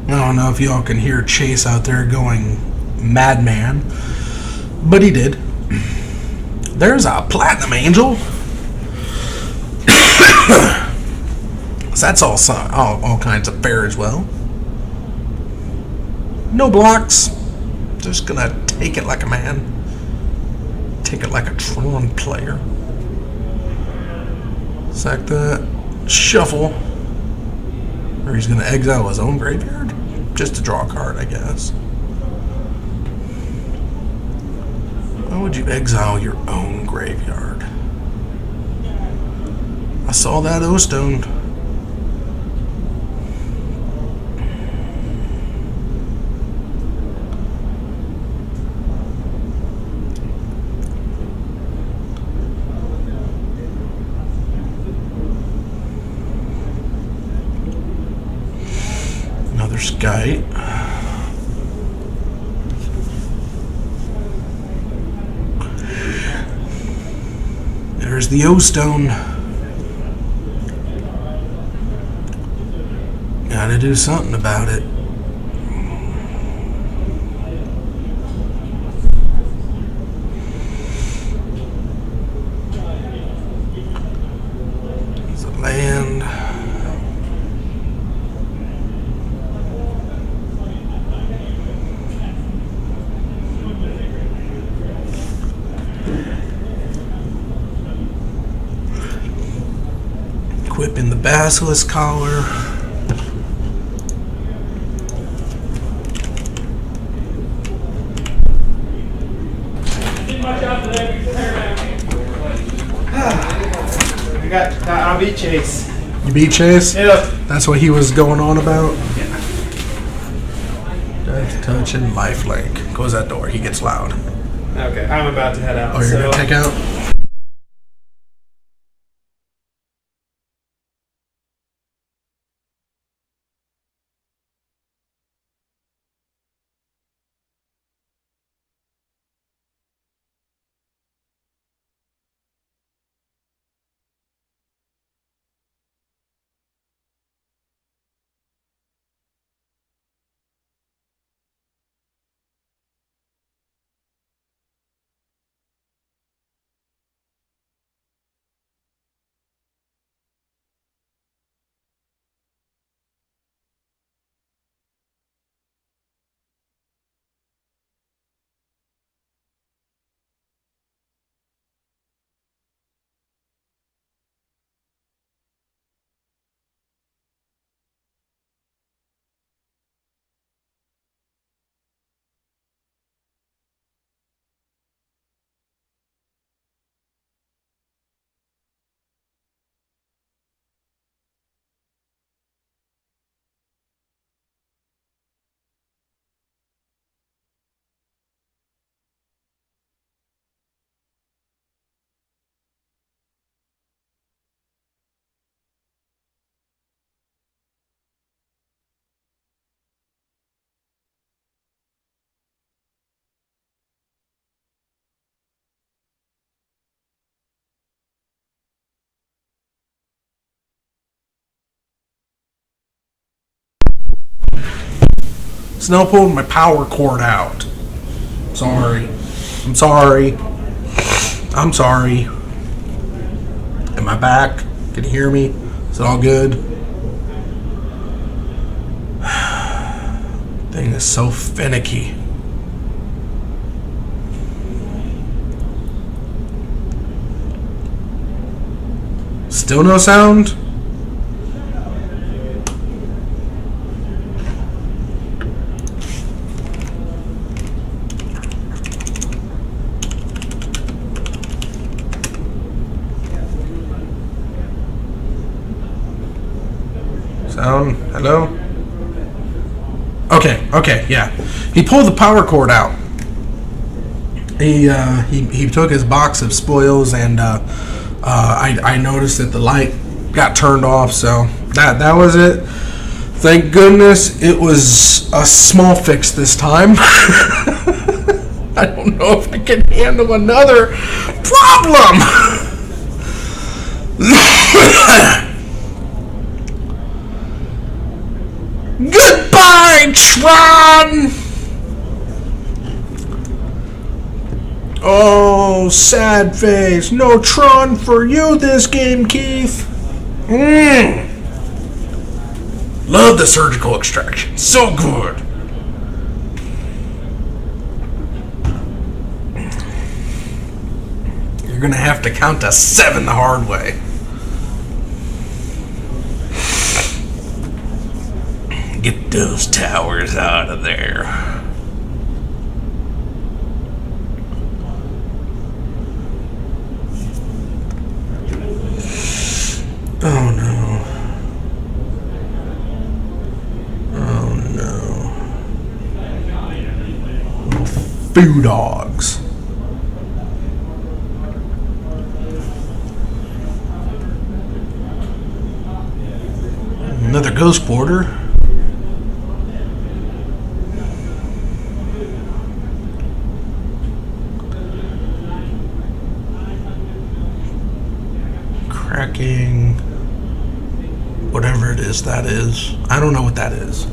I don't know if y'all can hear Chase out there going madman, but he did. There's a Platinum Angel. So that's all kinds of fair as well. No blocks. Just gonna take it like a man. Take it like a Tron player. Sack that. Shuffle. Or he's gonna exile his own graveyard? Just to draw a card, I guess. Why would you exile your own graveyard? I saw that O-Stone. Another Skite. There's the O-Stone. Gotta do something about it. There's a land. Equipping the Basilisk Collar. I beat Chase. You beat Chase? Yep. That's what he was going on about? Yeah. Death Touch and Lifelink. Close that door. He gets loud. Okay, I'm about to head out. Oh, you're going to take out? Snow pulled my power cord out. Sorry. I'm sorry. I'm sorry. Am I back? Can you hear me? Is it all good? Thing is so finicky. Still no sound? Sound? Hello? Okay, yeah. He pulled the power cord out. He took his box of spoils, and I noticed that the light got turned off, so that was it. Thank goodness it was a small fix this time. I don't know if I can handle another problem. Goodbye, Tron! Oh, sad face. No Tron for you this game, Keith. Love the surgical extraction. So good. You're gonna have to count to 7 the hard way. Get those towers out of there. Oh no. Oh no. Little foo dogs. Another ghost quarter. Cracking. Whatever it is that is. I don't know what that is.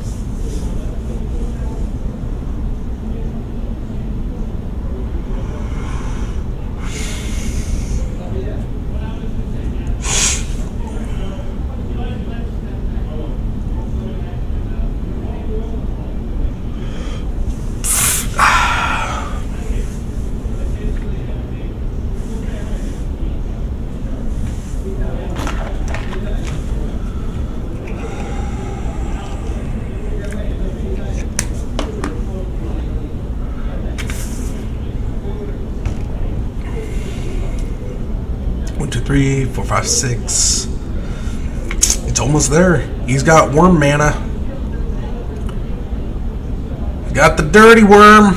One, two, three, four, five, six. It's almost there. He's got worm mana. Got the dirty worm.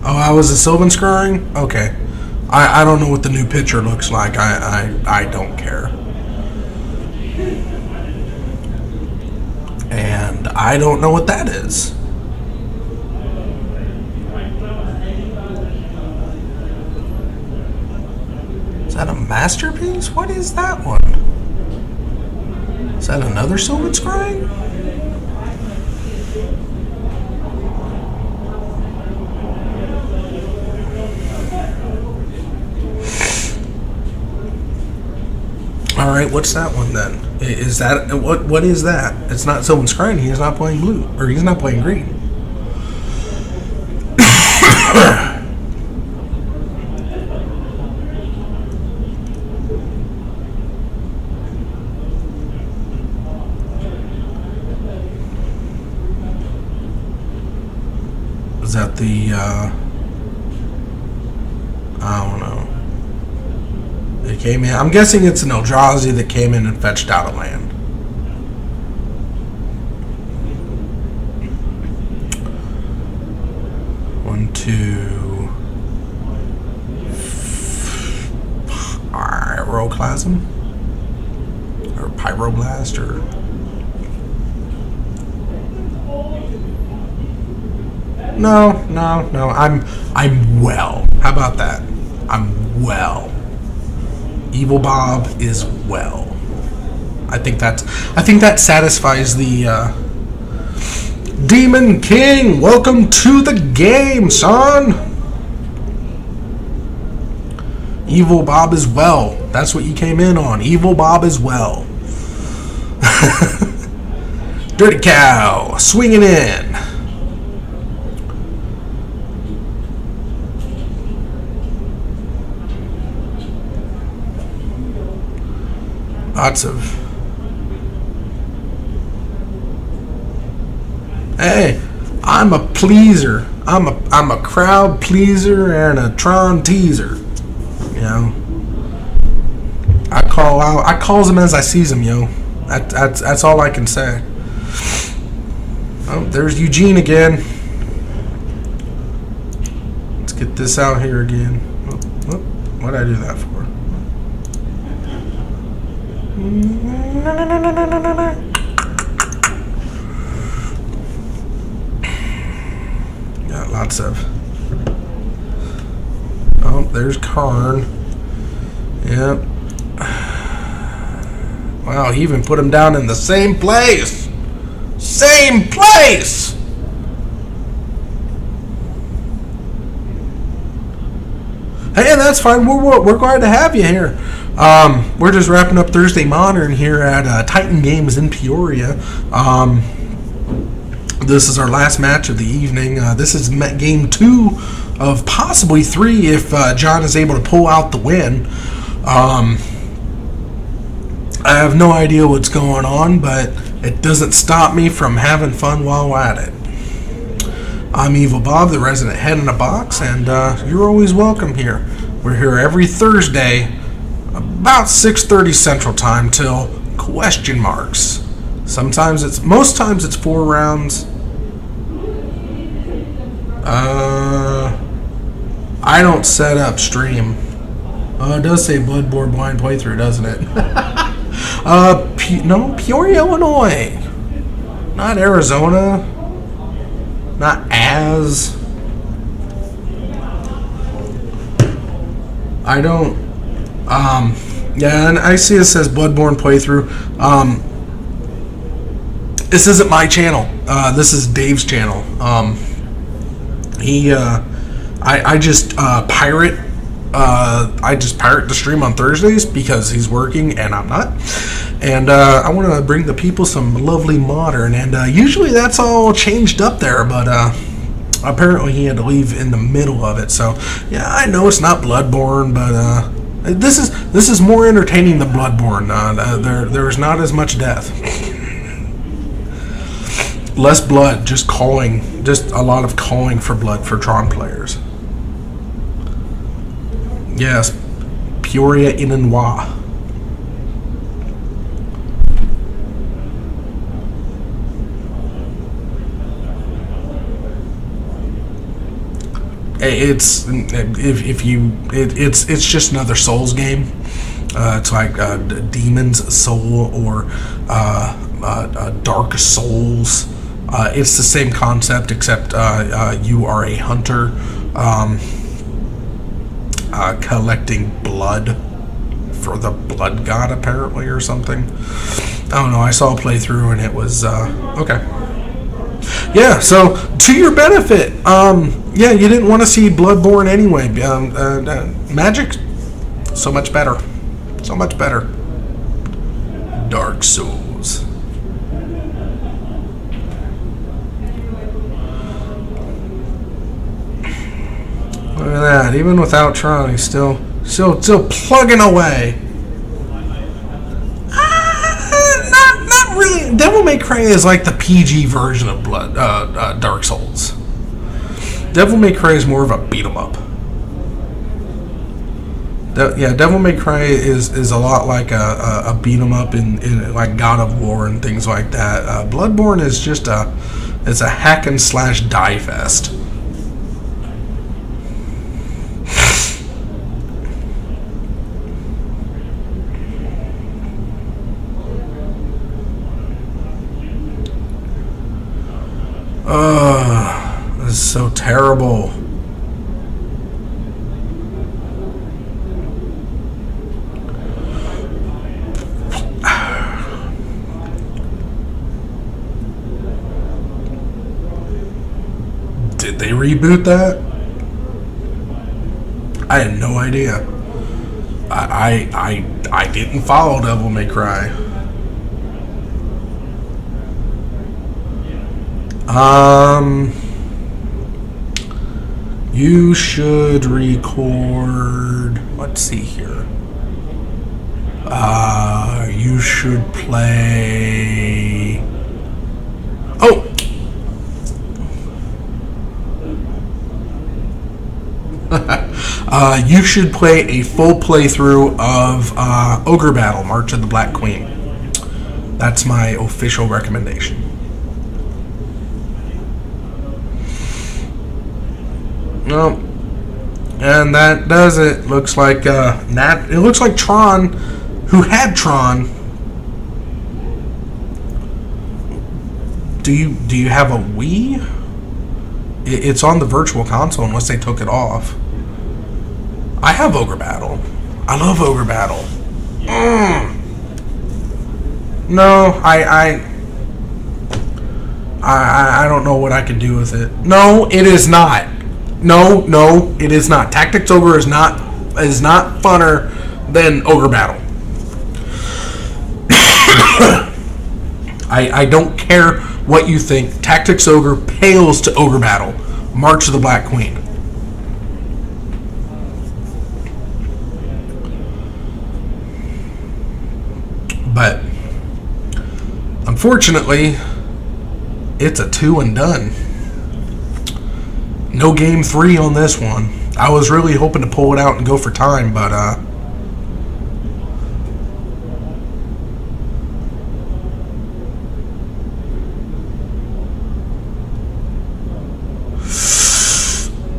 Oh, I was a Sylvan Scrying? Okay. I don't know what the new picture looks like. I don't care. And I don't know what that is. Is that a masterpiece? What is that one? Is that another Sylvan Scrying? Alright, what's that one then? Is that what is that? It's not Sylvan Scrying. He's not playing blue. Or he's not playing green. Is that the I don't know. It came in. I'm guessing it's an Eldrazi that came in and fetched out a land. One, two. Pyroclasm? Or Pyroblast? Or. No. I'm well. How about that? I'm well. Evil Bob is Demon King, welcome to the game, son. Evil Bob as well. That's what you came in on. Evil Bob as well. Dirty Cow, swinging in. Lots of. Hey, I'm a pleaser. I'm a crowd pleaser and a Tron teaser. You know, I calls them as I sees them, yo. That's all I can say. Oh, there's Eugene again. Let's get this out here again. What'd I do that for? Got lots of. Oh, there's Karn. Yep. Wow, he even put him down in the same place. Same place. Hey, that's fine. We're glad to have you here. We're just wrapping up Thursday Modern here at Titan Games in Peoria. This is our last match of the evening. This is game 2 of possibly 3 if John is able to pull out the win. I have no idea what's going on, but it doesn't stop me from having fun while at it. I'm Evil Bob, the resident head in a box, and you're always welcome here. We're here every Thursday, about 6:30 Central Time till question marks. Most times it's 4 rounds. I don't set up stream. Oh, it does say Bloodborne blind playthrough, doesn't it? No, Peoria, Illinois. Not Arizona. Not as. I don't. Yeah, and I see it says Bloodborne playthrough. This isn't my channel. This is Dave's channel. I just pirate. I just pirate the stream on Thursdays because he's working and I'm not. And I want to bring the people some lovely modern. And usually that's all changed up there, but apparently he had to leave in the middle of it. So yeah, I know it's not Bloodborne, but this is more entertaining than Bloodborne. There's not as much death. Less blood, just a lot of calling for blood for Tron players. Yes, Peoria, Illinois. It's just another Souls game. It's like Demon's Soul or Dark Souls. It's the same concept, except you are a hunter collecting blood for the blood god, apparently, or something. I don't know. I saw a playthrough and it was okay. Yeah, so to your benefit, yeah, you didn't want to see Bloodborne anyway. Magic, so much better. So much better. Dark Souls. Look at that. Even without Tron, he's still plugging away. Not really. Devil May Cry is like the PG version of Dark Souls. Devil May Cry is more of a beat 'em up. Yeah, Devil May Cry is a lot like a beat 'em up in like God of War and things like that. Bloodborne is just it's a hack and slash die fest. This is so terrible. reboot that? I had no idea. I didn't follow Devil May Cry. You should record. Let's see here. You should play. Oh! You should play a full playthrough of Ogre Battle, March of the Black Queen. That's my official recommendation. No, and that does it. Looks like it looks like Tron, who had Tron. Do you have a Wii? It's on the Virtual Console unless they took it off. I have Ogre Battle. I love Ogre Battle. No, I don't know what I can do with it. No, it is not. No, it is not. Tactics Ogre is not funner than Ogre Battle. I don't care what you think. Tactics Ogre pales to Ogre Battle, March of the Black Queen. But unfortunately, it's a 2 and done. No game 3 on this one. I was really hoping to pull it out and go for time, but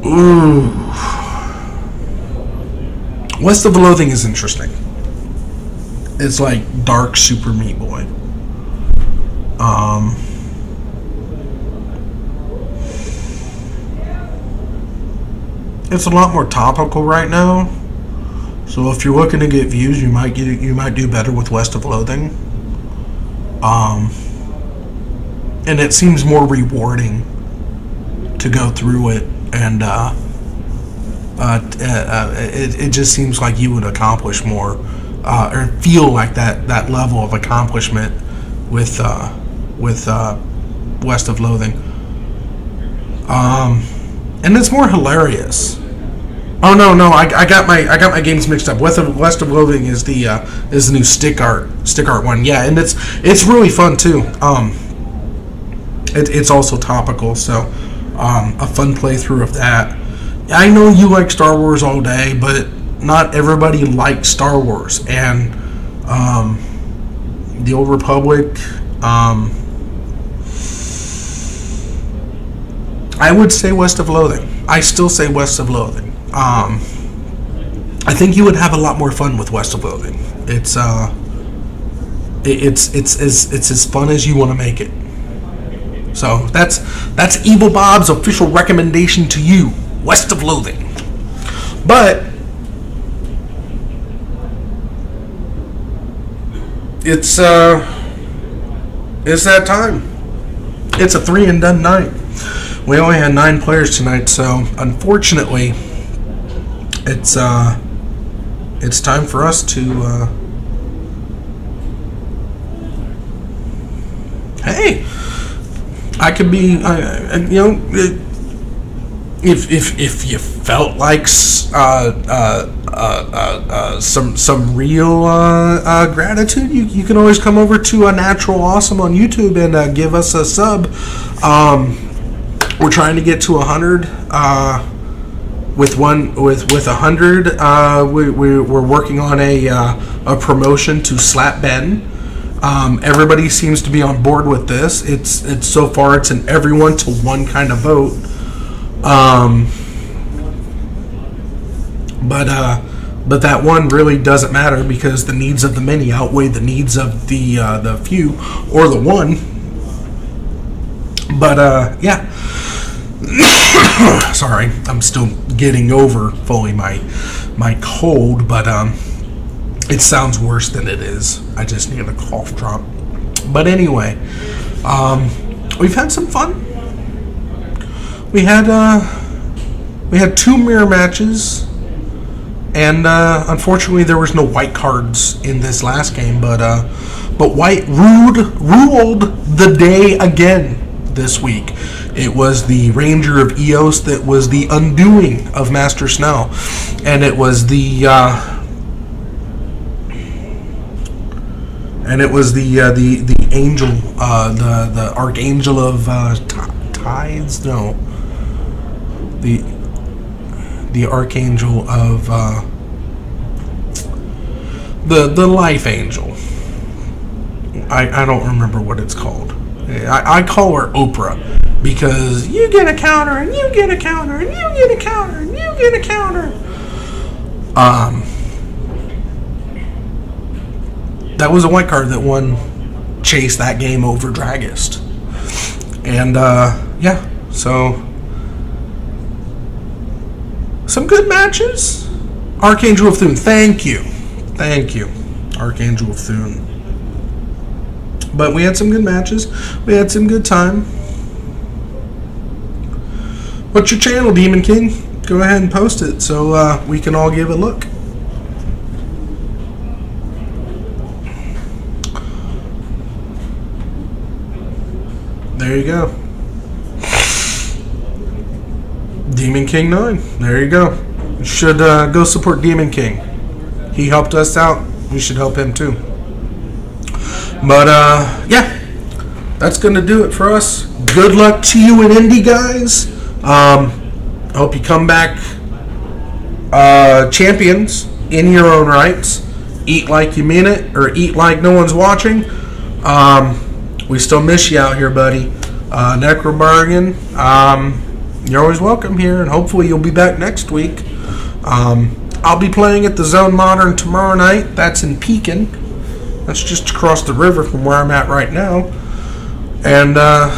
ooh. West of Loathing is interesting. It's like Dark Super Meat Boy. It's a lot more topical right now. So if you're looking to get views, you might do better with West of Loathing. And it seems more rewarding to go through it, and it just seems like you would accomplish more, or feel like that level of accomplishment with West of Loathing. And it's more hilarious. Oh no, I got my games mixed up. West of Loathing is the new stick art one. Yeah, and it's really fun too. It's also topical, so a fun playthrough of that. I know you like Star Wars all day, but not everybody likes Star Wars, and the Old Republic. I would say West of Loathing. I still say West of Loathing. I think you would have a lot more fun with West of Loathing. It's as fun as you want to make it. So that's Evil Bob's official recommendation to you, West of Loathing. But it's that time. It's a 3 and done night. We only had 9 players tonight, so unfortunately, it's time for us to. Hey, I could be, if you felt like some real gratitude, you can always come over to Natural Awesome on YouTube and give us a sub. We're trying to get to 100. With 100, we're working on a promotion to Slap Ben. Everybody seems to be on board with this. It's so far it's an everyone to one kind of vote. But that one really doesn't matter because the needs of the many outweigh the needs of the few or the one. But yeah. Sorry, I'm still getting over fully my cold, but it sounds worse than it is. I just need a cough drop. But anyway, we've had some fun. we had 2 mirror matches, and unfortunately there was no white cards in this last game. But white ruled the day again this week. It was the Ranger of Eos that was the undoing of Master Snell, and it was the angel, the archangel of tides. No, the archangel of the life angel. I don't remember what it's called. I call her Oprah because you get a counter and you get a counter and you get a counter and you get a counter. That was a white card that won Chase that game over Dragist. And yeah, so some good matches. Archangel of Thune, thank you, Archangel of Thune. But we had some good matches. We had some good time. What's your channel, Demon King? Go ahead and post it so we can all give a look. There you go. Demon King 9. There you go. You should go support Demon King. He helped us out. We should help him too. But yeah, that's gonna do it for us. Good luck to you in Indy, guys. I hope you come back champions in your own rights. Eat like you mean it, or eat like no one's watching. We still miss you out here, buddy. Necrobargain, you're always welcome here, and hopefully you'll be back next week. I'll be playing at the Zone Modern tomorrow night. That's in Pekin. That's just across the river from where I'm at right now. And I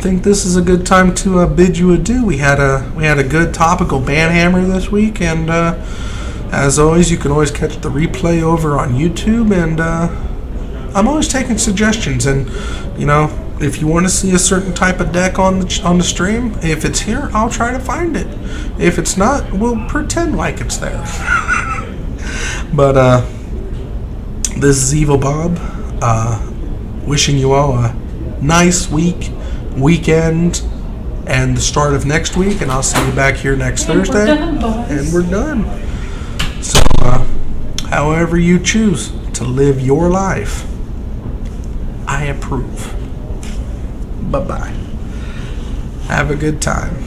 think this is a good time to bid you adieu. We had a good topical banhammer this week, and as always, you can always catch the replay over on YouTube. And I'm always taking suggestions. And you know, if you want to see a certain type of deck on the stream, if it's here, I'll try to find it. If it's not, we'll pretend like it's there. But this is Evil Bob, wishing you all a nice weekend, and the start of next week, and I'll see you back here next Thursday. And we're done. So, however you choose to live your life, I approve. Bye-bye. Have a good time.